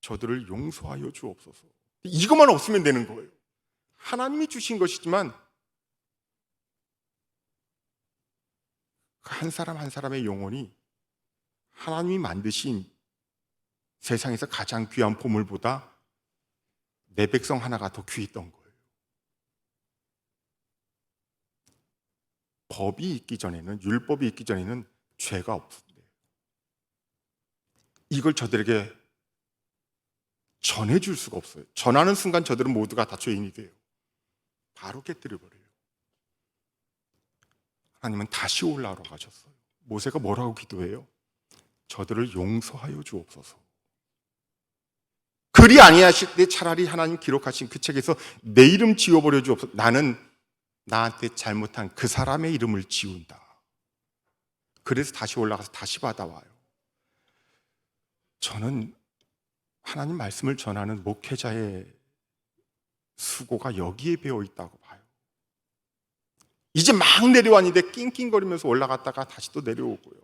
S1: 저들을 용서하여 주옵소서. 이것만 없으면 되는 거예요. 하나님이 주신 것이지만 한 사람 한 사람의 영혼이 하나님이 만드신 세상에서 가장 귀한 보물보다 내 백성 하나가 더 귀했던 거예요. 법이 있기 전에는, 율법이 있기 전에는 죄가 없었대요. 이걸 저들에게 전해줄 수가 없어요. 전하는 순간 저들은 모두가 다 죄인이 돼요. 바로 깨뜨려버려요. 하나님은 다시 올라오라고 하셨어요. 모세가 뭐라고 기도해요? 저들을 용서하여 주옵소서. 그리 아니하실 때 차라리 하나님 기록하신 그 책에서 내 이름 지워버려 주옵소서. 나는 나한테 잘못한 그 사람의 이름을 지운다. 그래서 다시 올라가서 다시 받아와요. 저는 하나님 말씀을 전하는 목회자의 수고가 여기에 배어 있다고 봐요. 이제 막 내려왔는데 낑낑거리면서 올라갔다가 다시 또 내려오고요.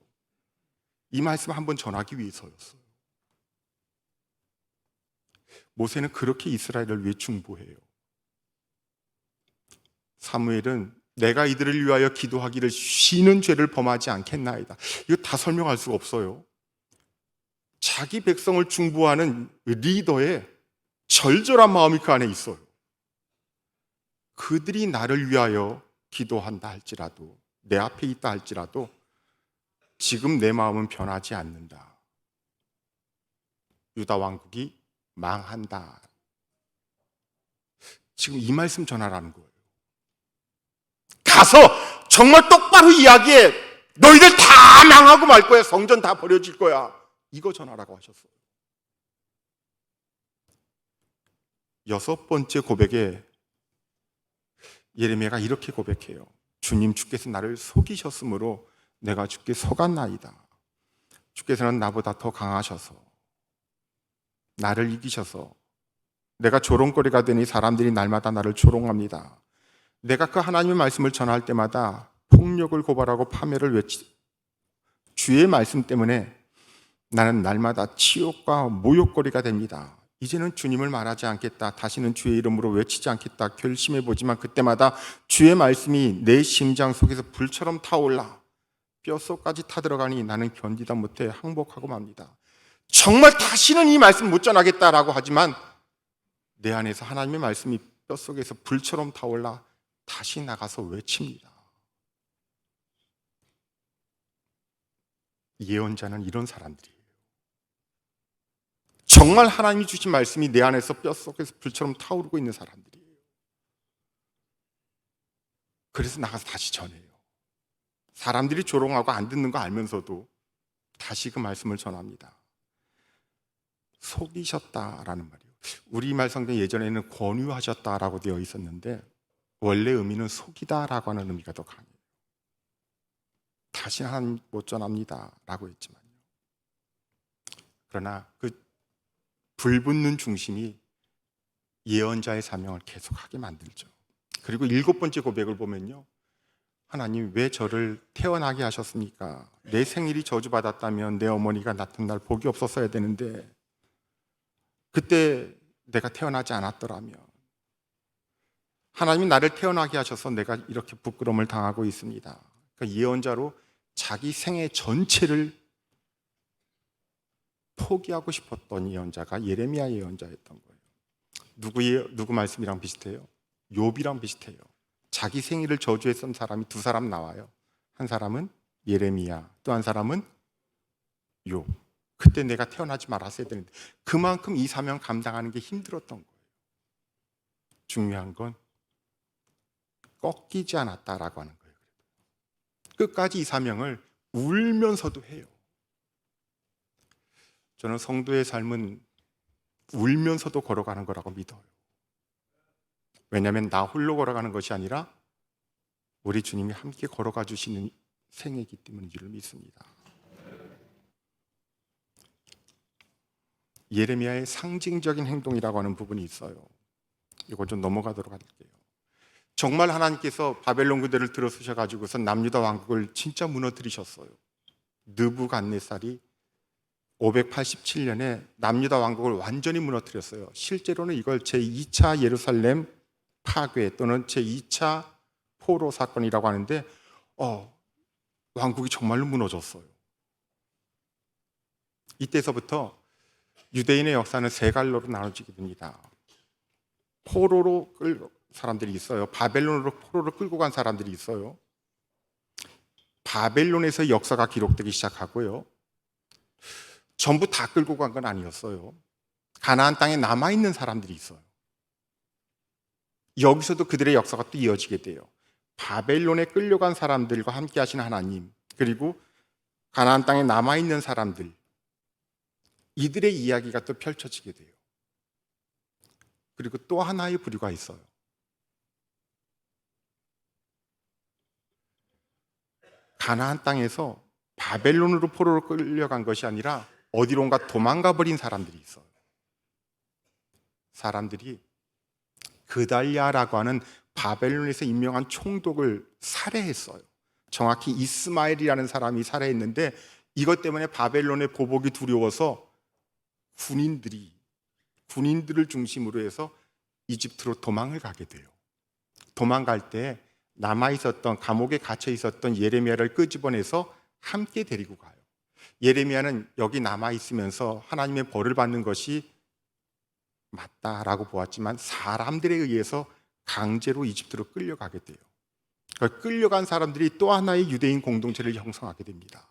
S1: 이 말씀을 한번 전하기 위해서였어요. 모세는 그렇게 이스라엘을 위해 중보해요. 사무엘은 내가 이들을 위하여 기도하기를 쉬는 죄를 범하지 않겠나이다. 이거 다 설명할 수가 없어요. 자기 백성을 중보하는 리더의 절절한 마음이 그 안에 있어요. 그들이 나를 위하여 기도한다 할지라도, 내 앞에 있다 할지라도 지금 내 마음은 변하지 않는다. 유다 왕국이 망한다. 지금 이 말씀 전하라는 거예요. 가서 정말 똑바로 이야기해. 너희들 다 망하고 말 거야. 성전 다 버려질 거야. 이거 전하라고 하셨어요. 여섯 번째 고백에 예레미야가 이렇게 고백해요. 주님, 주께서 나를 속이셨으므로 내가 주께 속았나이다. 주께서는 나보다 더 강하셔서 나를 이기셔서 내가 조롱거리가 되니 사람들이 날마다 나를 조롱합니다. 내가 그 하나님의 말씀을 전할 때마다 폭력을 고발하고 파멸을 주의 말씀 때문에 나는 날마다 치욕과 모욕거리가 됩니다. 이제는 주님을 말하지 않겠다, 다시는 주의 이름으로 외치지 않겠다 결심해 보지만 그때마다 주의 말씀이 내 심장 속에서 불처럼 타올라 뼛속까지 타들어가니 나는 견디다 못해 항복하고 맙니다. 정말 다시는 이 말씀 못 전하겠다라고 하지만 내 안에서 하나님의 말씀이 뼛속에서 불처럼 타올라 다시 나가서 외칩니다. 예언자는 이런 사람들이에요. 정말 하나님이 주신 말씀이 내 안에서 뼛속에서 불처럼 타오르고 있는 사람들이에요. 그래서 나가서 다시 전해요. 사람들이 조롱하고 안 듣는 거 알면서도 다시 그 말씀을 전합니다. 속이셨다라는 말이에요. 우리말 성경 예전에는 권유하셨다라고 되어 있었는데 원래 의미는 속이다라고 하는 의미가 더 강해요. 다시는 하나님 못 전합니다 라고 했지만요. 그러나 그 불붙는 중심이 예언자의 사명을 계속하게 만들죠. 그리고 7번째 고백을 보면요, 하나님 왜 저를 태어나게 하셨습니까? 내 생일이 저주받았다면 내 어머니가 낳던 날 복이 없었어야 되는데 그때 내가 태어나지 않았더라면, 하나님이 나를 태어나게 하셔서 내가 이렇게 부끄러움을 당하고 있습니다. 그러니까 예언자로 자기 생애 전체를 포기하고 싶었던 예언자가 예레미야 예언자였던 거예요. 누구 말씀이랑 비슷해요? 욥이랑 비슷해요. 자기 생일을 저주했던 사람이 2사람 나와요. 한 사람은 예레미야, 또 한 사람은 욥. 그때 내가 태어나지 말았어야 되는데 그만큼 이 사명 감당하는 게 힘들었던 거예요. 중요한 건 꺾이지 않았다라고 하는 거예요. 끝까지 이 사명을 울면서도 해요. 저는 성도의 삶은 울면서도 걸어가는 거라고 믿어요. 왜냐하면 나 홀로 걸어가는 것이 아니라 우리 주님이 함께 걸어가 주시는 생애이기 때문인 줄 믿습니다. 예레미야의 상징적인 행동이라고 하는 부분이 있어요. 이걸 좀 넘어가도록 할게요. 정말 하나님께서 바벨론 군대를 들어서셔가지고서 남유다 왕국을 진짜 무너뜨리셨어요. 느부갓네살이 587년에 남유다 왕국을 완전히 무너뜨렸어요. 실제로는 이걸 제2차 예루살렘 파괴 또는 제2차 포로 사건이라고 하는데 왕국이 정말로 무너졌어요. 이때서부터 유대인의 역사는 3갈로로 나눠지게 됩니다. 포로로 끌고 사람들이 있어요. 바벨론으로 포로로 끌고 간 사람들이 있어요. 바벨론에서 역사가 기록되기 시작하고요. 전부 다 끌고 간 건 아니었어요. 가나안 땅에 남아있는 사람들이 있어요. 여기서도 그들의 역사가 또 이어지게 돼요. 바벨론에 끌려간 사람들과 함께 하신 하나님, 그리고 가나안 땅에 남아있는 사람들, 이들의 이야기가 또 펼쳐지게 돼요. 그리고 또 하나의 부류가 있어요. 가나안 땅에서 바벨론으로 포로로 끌려간 것이 아니라 어디론가 도망가 버린 사람들이 있어요. 사람들이 그달리아라고 하는 바벨론에서 임명한 총독을 살해했어요. 정확히 이스마엘이라는 사람이 살해했는데 이것 때문에 바벨론의 보복이 두려워서 군인들을 중심으로 해서 이집트로 도망을 가게 돼요. 도망갈 때 남아있었던, 감옥에 갇혀 있었던 예레미야를 끄집어내서 함께 데리고 가요. 예레미야는 여기 남아있으면서 하나님의 벌을 받는 것이 맞다라고 보았지만 사람들에 의해서 강제로 이집트로 끌려가게 돼요. 그러니까 끌려간 사람들이 또 하나의 유대인 공동체를 형성하게 됩니다.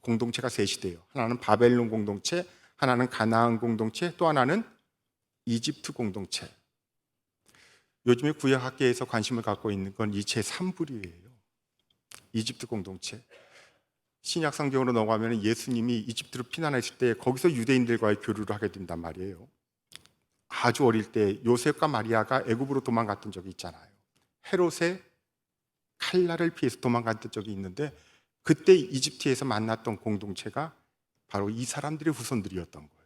S1: 공동체가 셋이 돼요. 하나는 바벨론 공동체, 하나는 가나안 공동체, 또 하나는 이집트 공동체. 요즘에 구약학계에서 관심을 갖고 있는 건 이 제3부류예요. 이집트 공동체. 신약 성경으로 넘어가면 예수님이 이집트로 피난했을 때 거기서 유대인들과의 교류를 하게 된단 말이에요. 아주 어릴 때 요셉과 마리아가 애굽으로 도망갔던 적이 있잖아요. 헤롯의 칼날을 피해서 도망갔던 적이 있는데 그때 이집트에서 만났던 공동체가 바로 이 사람들의 후손들이었던 거예요.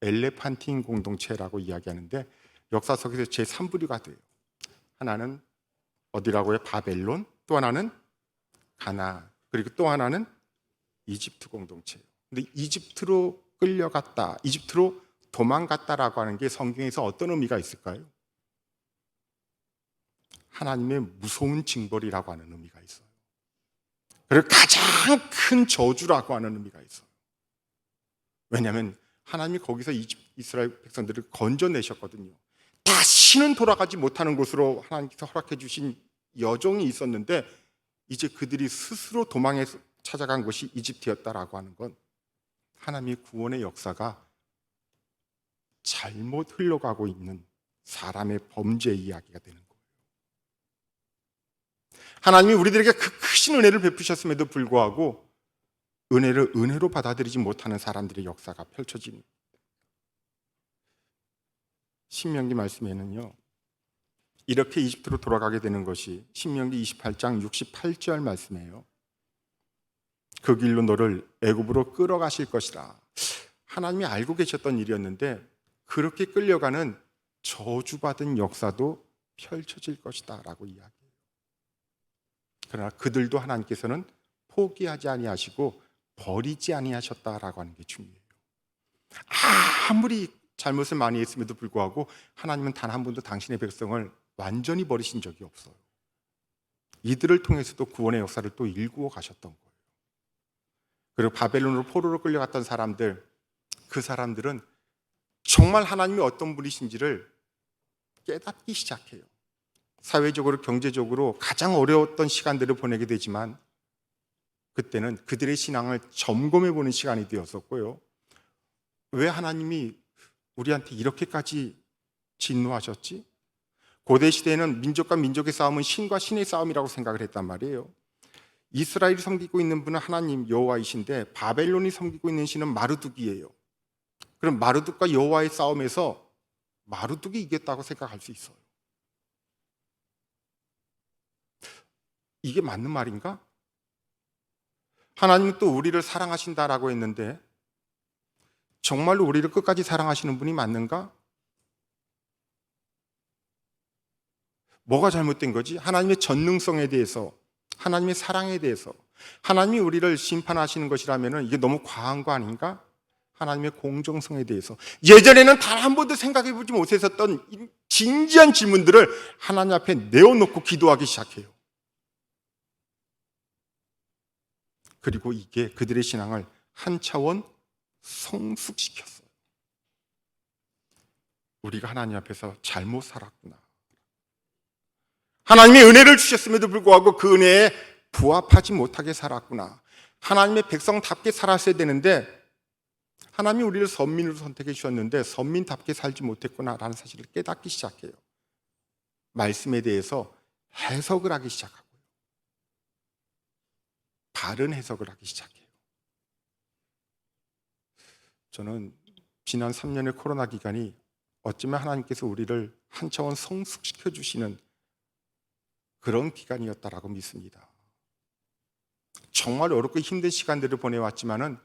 S1: 엘레판틴 공동체라고 이야기하는데 역사 속에서 제3부류가 돼요. 하나는 어디라고요? 바벨론, 또 하나는 가나안, 그리고 또 하나는 이집트 공동체예요. 근데 이집트로 끌려갔다, 이집트로 도망갔다라고 하는 게 성경에서 어떤 의미가 있을까요? 하나님의 무서운 징벌이라고 하는 의미가 있어요. 그리고 가장 큰 저주라고 하는 의미가 있어요. 왜냐하면 하나님이 거기서 이스라엘 백성들을 건져내셨거든요. 다시는 돌아가지 못하는 곳으로 하나님께서 허락해 주신 여정이 있었는데, 이제 그들이 스스로 도망해서 찾아간 곳이 이집트였다라고 하는 건 하나님의 구원의 역사가 잘못 흘러가고 있는 사람의 범죄 이야기가 되는 거예요. 하나님이 우리들에게 그 크신 은혜를 베푸셨음에도 불구하고 은혜를 은혜로 받아들이지 못하는 사람들의 역사가 펼쳐지는, 신명기 말씀에는요, 이렇게 이집트로 돌아가게 되는 것이 신명기 28장 68절 말씀이에요. 그 길로 너를 애굽으로 끌어가실 것이라. 하나님이 알고 계셨던 일이었는데 그렇게 끌려가는 저주받은 역사도 펼쳐질 것이다 라고 이야기해요. 그러나 그들도 하나님께서는 포기하지 아니하시고 버리지 아니하셨다라고 하는 게 중요해요. 아무리 잘못을 많이 했음에도 불구하고 하나님은 단 한 번도 당신의 백성을 완전히 버리신 적이 없어요. 이들을 통해서도 구원의 역사를 또 일구어 가셨던 거예요. 그리고 바벨론으로 포로로 끌려갔던 사람들, 그 사람들은 정말 하나님이 어떤 분이신지를 깨닫기 시작해요. 사회적으로 경제적으로 가장 어려웠던 시간들을 보내게 되지만 그때는 그들의 신앙을 점검해 보는 시간이 되었었고요. 왜 하나님이 우리한테 이렇게까지 진노하셨지? 고대 시대에는 민족과 민족의 싸움은 신과 신의 싸움이라고 생각을 했단 말이에요. 이스라엘이 섬기고 있는 분은 하나님 여호와이신데 바벨론이 섬기고 있는 신은 마르둑이에요. 그럼 마르둑과 여호와의 싸움에서 마르둑이 이겼다고 생각할 수 있어요. 이게 맞는 말인가? 하나님은 또 우리를 사랑하신다라고 했는데 정말로 우리를 끝까지 사랑하시는 분이 맞는가? 뭐가 잘못된 거지? 하나님의 전능성에 대해서, 하나님의 사랑에 대해서, 하나님이 우리를 심판하시는 것이라면 이게 너무 과한 거 아닌가? 하나님의 공정성에 대해서, 예전에는 단 한 번도 생각해 보지 못했었던 진지한 질문들을 하나님 앞에 내어놓고 기도하기 시작해요. 그리고 이게 그들의 신앙을 한 차원 성숙시켰어요. 우리가 하나님 앞에서 잘못 살았구나. 하나님의 은혜를 주셨음에도 불구하고 그 은혜에 부합하지 못하게 살았구나. 하나님의 백성답게 살았어야 되는데 하나님이 우리를 선민으로 선택해 주셨는데 선민답게 살지 못했구나라는 사실을 깨닫기 시작해요. 말씀에 대해서 해석을 하기 시작하고요. 바른 해석을 하기 시작해요. 저는 지난 3년의 코로나 기간이 어쩌면 하나님께서 우리를 한 차원 성숙시켜 주시는 그런 기간이었다라고 믿습니다. 정말 어렵고 힘든 시간들을 보내왔지만은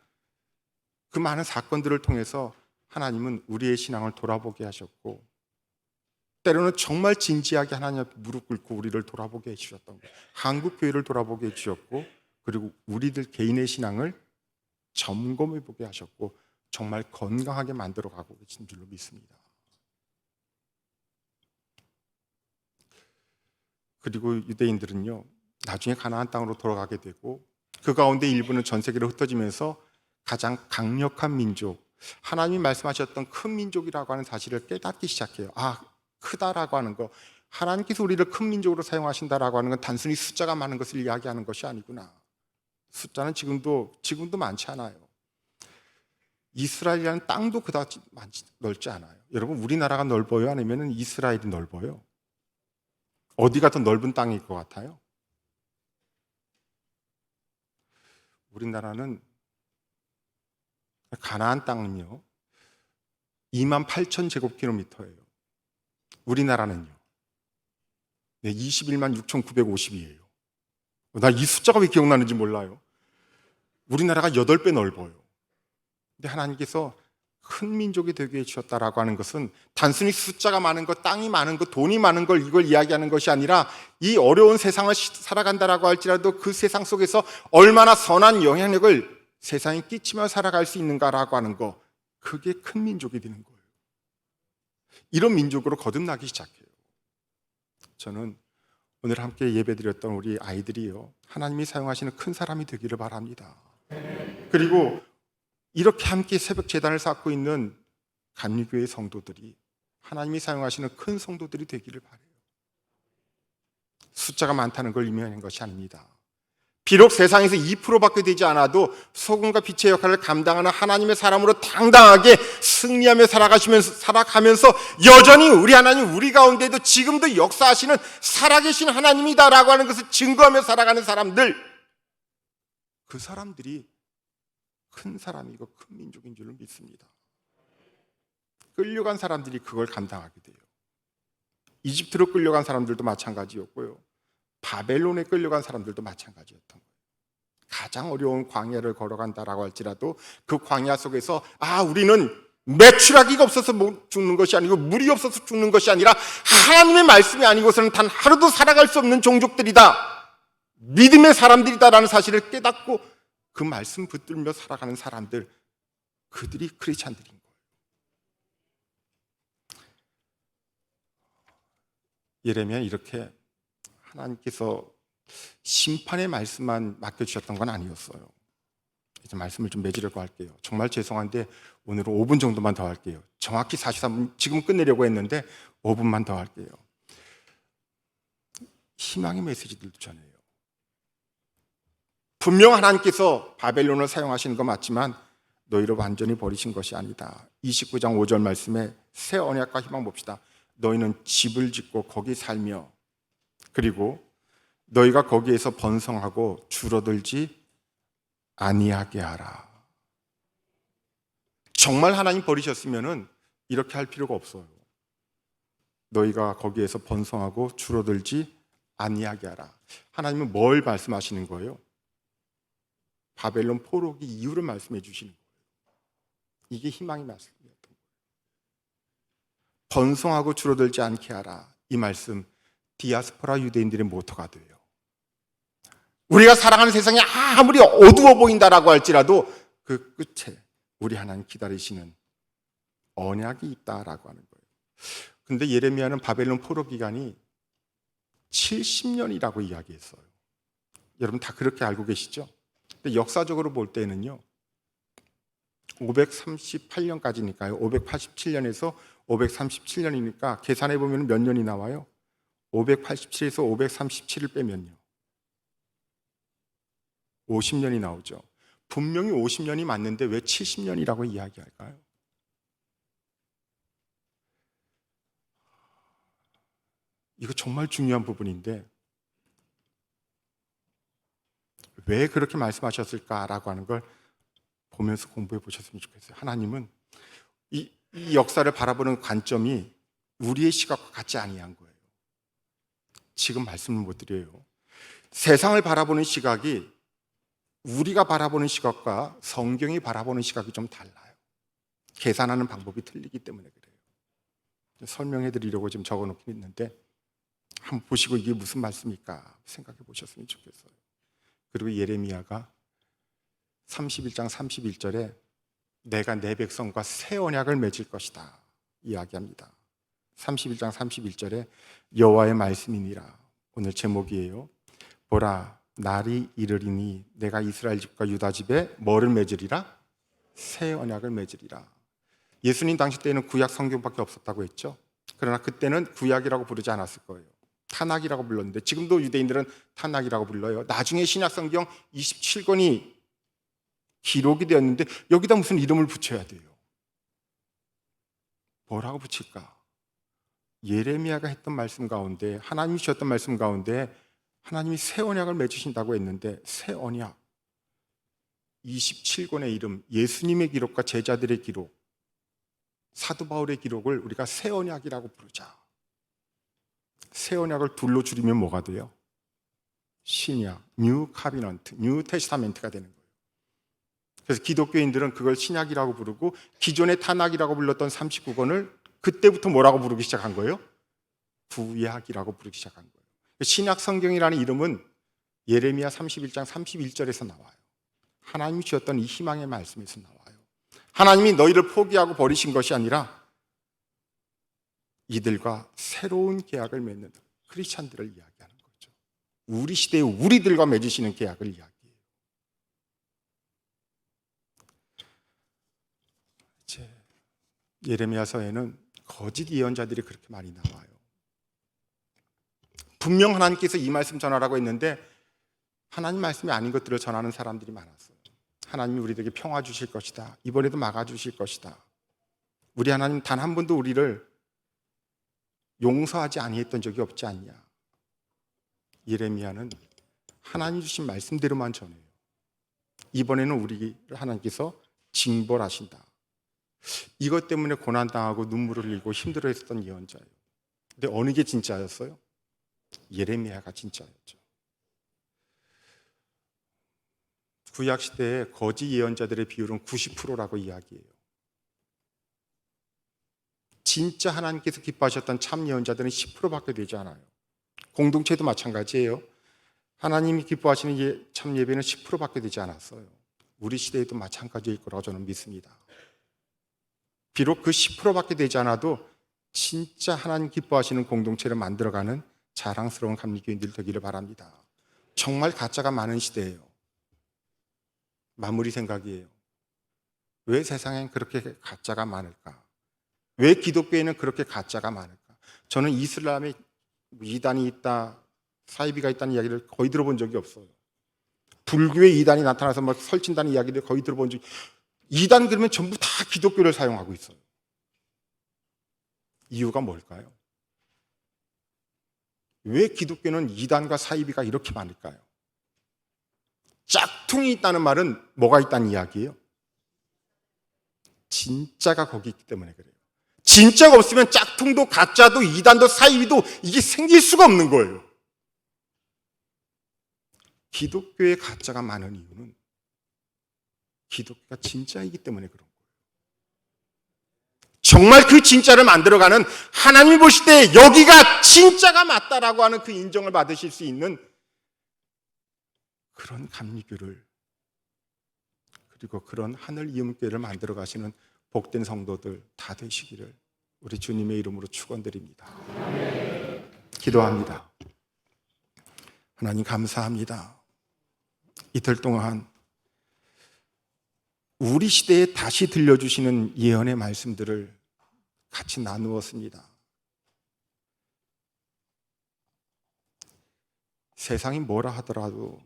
S1: 그 많은 사건들을 통해서 하나님은 우리의 신앙을 돌아보게 하셨고 때로는 정말 진지하게 하나님 앞에 무릎 꿇고 우리를 돌아보게 해주셨던 거예요. 한국 교회를 돌아보게 해주셨고 그리고 우리들 개인의 신앙을 점검해 보게 하셨고 정말 건강하게 만들어 가고 계신 줄로 믿습니다. 그리고 유대인들은요 나중에 가나안 땅으로 돌아가게 되고 그 가운데 일부는 전 세계로 흩어지면서 가장 강력한 민족, 하나님이 말씀하셨던 큰 민족이라고 하는 사실을 깨닫기 시작해요. 아, 크다라고 하는 거, 하나님께서 우리를 큰 민족으로 사용하신다라고 하는 건 단순히 숫자가 많은 것을 이야기하는 것이 아니구나. 숫자는 지금도 많지 않아요. 이스라엘이라는 땅도 그다지 넓지 않아요. 여러분, 우리나라가 넓어요? 아니면 이스라엘이 넓어요? 어디가 더 넓은 땅일 것 같아요? 우리나라는 가나안 땅은요 28,000제곱킬로미터예요. 우리나라는요 21만 6,950이에요. 나 이 숫자가 왜 기억나는지 몰라요. 우리나라가 8배 넓어요. 근데 하나님께서 큰 민족이 되게 해주셨다라고 하는 것은 단순히 숫자가 많은 것, 땅이 많은 것, 돈이 많은 걸 이걸 이야기하는 것이 아니라 이 어려운 세상을 살아간다라고 할지라도 그 세상 속에서 얼마나 선한 영향력을 세상에 끼치며 살아갈 수 있는가라고 하는 거, 그게 큰 민족이 되는 거예요. 이런 민족으로 거듭나기 시작해요. 저는 오늘 함께 예배드렸던 우리 아이들이요, 하나님이 사용하시는 큰 사람이 되기를 바랍니다. 그리고 이렇게 함께 새벽 제단을 쌓고 있는 감리교회 성도들이 하나님이 사용하시는 큰 성도들이 되기를 바라요. 숫자가 많다는 걸 의미하는 것이 아닙니다. 비록 세상에서 2%밖에 되지 않아도 소금과 빛의 역할을 감당하는 하나님의 사람으로 당당하게 승리하며 살아가면서 여전히 우리 하나님, 우리 가운데도 지금도 역사하시는 살아계신 하나님이다라고 하는 것을 증거하며 살아가는 사람들, 그 사람들이 큰 사람이고 큰 민족인 줄로 믿습니다. 끌려간 사람들이 그걸 감당하게 돼요. 이집트로 끌려간 사람들도 마찬가지였고요, 바벨론에 끌려간 사람들도 마찬가지였던 거예요. 가장 어려운 광야를 걸어간다라고 할지라도 그 광야 속에서 우리는 매출하기가 없어서 죽는 것이 아니고 물이 없어서 죽는 것이 아니라 하나님의 말씀이 아니고서는 단 하루도 살아갈 수 없는 종족들이다, 믿음의 사람들이다라는 사실을 깨닫고 그 말씀 붙들며 살아가는 사람들, 그들이 크리스찬들인 거예요. 예레미야 이렇게 하나님께서 심판의 말씀만 맡겨주셨던 건 아니었어요. 이제 말씀을 좀 맺으려고 할게요. 정말 죄송한데 오늘은 5분 정도만 더 할게요. 정확히 43분 지금 끝내려고 했는데 5분만 더 할게요. 희망의 메시지들도 전해요. 분명 하나님께서 바벨론을 사용하시는 거 맞지만 너희를 완전히 버리신 것이 아니다. 29장 5절 말씀에 새 언약과 희망 봅시다. 너희는 집을 짓고 거기 살며 그리고 너희가 거기에서 번성하고 줄어들지 아니하게 하라. 정말 하나님 버리셨으면은 이렇게 할 필요가 없어요. 너희가 거기에서 번성하고 줄어들지 아니하게 하라. 하나님은 뭘 말씀하시는 거예요? 바벨론 포로기 이유를 말씀해 주시는 거예요. 이게 희망의 말씀이었던 거예요. 번성하고 줄어들지 않게 하라. 이 말씀 디아스포라 유대인들의 모토가 돼요. 우리가 살아가는 세상이 아무리 어두워 보인다라고 할지라도 그 끝에 우리 하나님 기다리시는 언약이 있다라고 하는 거예요. 근데 예레미야는 바벨론 포로 기간이 70년이라고 이야기했어요. 여러분 다 그렇게 알고 계시죠? 근데 역사적으로 볼 때는요, 538년까지니까요. 587년에서 537년이니까 계산해 보면 몇 년이 나와요? 587에서 537을 빼면요, 50년이 나오죠. 분명히 50년이 맞는데 왜 70년이라고 이야기할까요? 이거 정말 중요한 부분인데 왜 그렇게 말씀하셨을까라고 하는 걸 보면서 공부해 보셨으면 좋겠어요. 하나님은 이 역사를 바라보는 관점이 우리의 시각과 같지 아니한 거예요. 지금 말씀을 못 드려요. 세상을 바라보는 시각이 우리가 바라보는 시각과 성경이 바라보는 시각이 좀 달라요. 계산하는 방법이 틀리기 때문에 그래요. 설명해 드리려고 지금 적어 놓긴 했는데 한번 보시고 이게 무슨 말씀일까 생각해 보셨으면 좋겠어요. 그리고 예레미야가 31장 31절에 내가 내 백성과 새 언약을 맺을 것이다 이야기합니다. 31장 31절에 여호와의 말씀이니라. 오늘 제목이에요. 보라 날이 이르리니 내가 이스라엘 집과 유다 집에 뭐를 맺으리라? 새 언약을 맺으리라. 예수님 당시 때는 구약 성경밖에 없었다고 했죠. 그러나 그때는 구약이라고 부르지 않았을 거예요. 타낙이라고 불렀는데 지금도 유대인들은 타낙이라고 불러요. 나중에 신약 성경 27권이 기록이 되었는데 여기다 무슨 이름을 붙여야 돼요. 뭐라고 붙일까? 예레미야가 했던 말씀 가운데, 하나님이 주셨던 말씀 가운데 하나님이 새 언약을 맺으신다고 했는데 새 언약 27권의 이름, 예수님의 기록과 제자들의 기록, 사도 바울의 기록을 우리가 새 언약이라고 부르자. 새 언약을 둘로 줄이면 뭐가 돼요? 신약, 뉴 카비넌트, 뉴 테스타멘트가 되는 거예요. 그래서 기독교인들은 그걸 신약이라고 부르고 기존의 타낙이라고 불렀던 39권을 그때부터 뭐라고 부르기 시작한 거예요? 구약이라고 부르기 시작한 거예요. 신약 성경이라는 이름은 예레미야 31장 31절에서 나와요. 하나님이 주셨던 이 희망의 말씀에서 나와요. 하나님이 너희를 포기하고 버리신 것이 아니라 이들과 새로운 계약을 맺는 크리스찬들을 이야기하는 거죠. 우리 시대의 우리들과 맺으시는 계약을 이야기해요. 예레미야서에는 거짓 예언자들이 그렇게 많이 나와요. 분명 하나님께서 이 말씀 전하라고 했는데 하나님 말씀이 아닌 것들을 전하는 사람들이 많았어요. 하나님이 우리에게 평화 주실 것이다. 이번에도 막아 주실 것이다. 우리 하나님 단 한 번도 우리를 용서하지 아니했던 적이 없지 않냐. 예레미야는 하나님 주신 말씀대로만 전해요. 이번에는 우리를 하나님께서 징벌하신다. 이것 때문에 고난당하고 눈물을 흘리고 힘들어했던 예언자예요. 근데 어느 게 진짜였어요? 예레미야가 진짜였죠. 구약 시대에 거짓 예언자들의 비율은 90%라고 이야기해요. 진짜 하나님께서 기뻐하셨던 참 예언자들은 10%밖에 되지 않아요. 공동체도 마찬가지예요. 하나님이 기뻐하시는 참 예배는 10%밖에 되지 않았어요. 우리 시대에도 마찬가지일 거라고 저는 믿습니다. 비록 그 10%밖에 되지 않아도 진짜 하나님 기뻐하시는 공동체를 만들어가는 자랑스러운 감리교인들 되기를 바랍니다. 정말 가짜가 많은 시대예요. 마무리 생각이에요. 왜 세상엔 그렇게 가짜가 많을까? 왜 기독교에는 그렇게 가짜가 많을까? 저는 이슬람에 이단이 있다, 사이비가 있다는 이야기를 거의 들어본 적이 없어요. 불교에 이단이 나타나서 막 설친다는 이야기를 거의 들어본 적이, 이단 그러면 전부 다 기독교를 사용하고 있어요. 이유가 뭘까요? 왜 기독교는 이단과 사이비가 이렇게 많을까요? 짝퉁이 있다는 말은 뭐가 있다는 이야기예요? 진짜가 거기 있기 때문에 그래요. 진짜가 없으면 짝퉁도 가짜도 이단도 사이비도 이게 생길 수가 없는 거예요. 기독교의 가짜가 많은 이유는 기독교가 진짜이기 때문에 그런 거예요. 정말 그 진짜를 만들어가는, 하나님이 보실 때 여기가 진짜가 맞다라고 하는 그 인정을 받으실 수 있는 그런 감리교를, 그리고 그런 하늘 이음교회를 만들어 가시는 복된 성도들 다 되시기를 우리 주님의 이름으로 축원드립니다. 기도합니다. 하나님 감사합니다. 이틀 동안 우리 시대에 다시 들려주시는 예언의 말씀들을 같이 나누었습니다. 세상이 뭐라 하더라도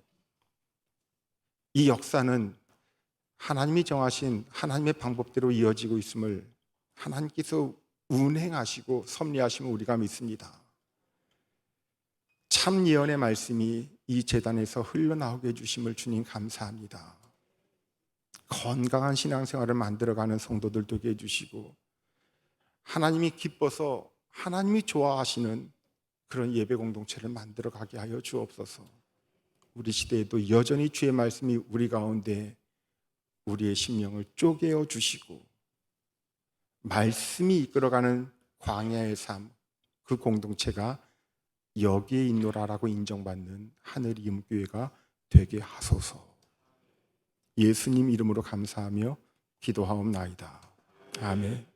S1: 이 역사는 하나님이 정하신 하나님의 방법대로 이어지고 있음을 하나님께서 운행하시고 섭리하심을 우리가 믿습니다. 참 예언의 말씀이 이 제단에서 흘러나오게 해주심을 주님 감사합니다. 건강한 신앙생활을 만들어가는 성도들 되게 해주시고, 하나님이 기뻐서 하나님이 좋아하시는 그런 예배 공동체를 만들어가게 하여 주옵소서. 우리 시대에도 여전히 주의 말씀이 우리 가운데 우리의 심령을 쪼개어 주시고, 말씀이 이끌어가는 광야의 삶, 그 공동체가 여기에 있노라라고 인정받는 하늘 이음교회가 되게 하소서. 예수님 이름으로 감사하며 기도하옵나이다. 아멘.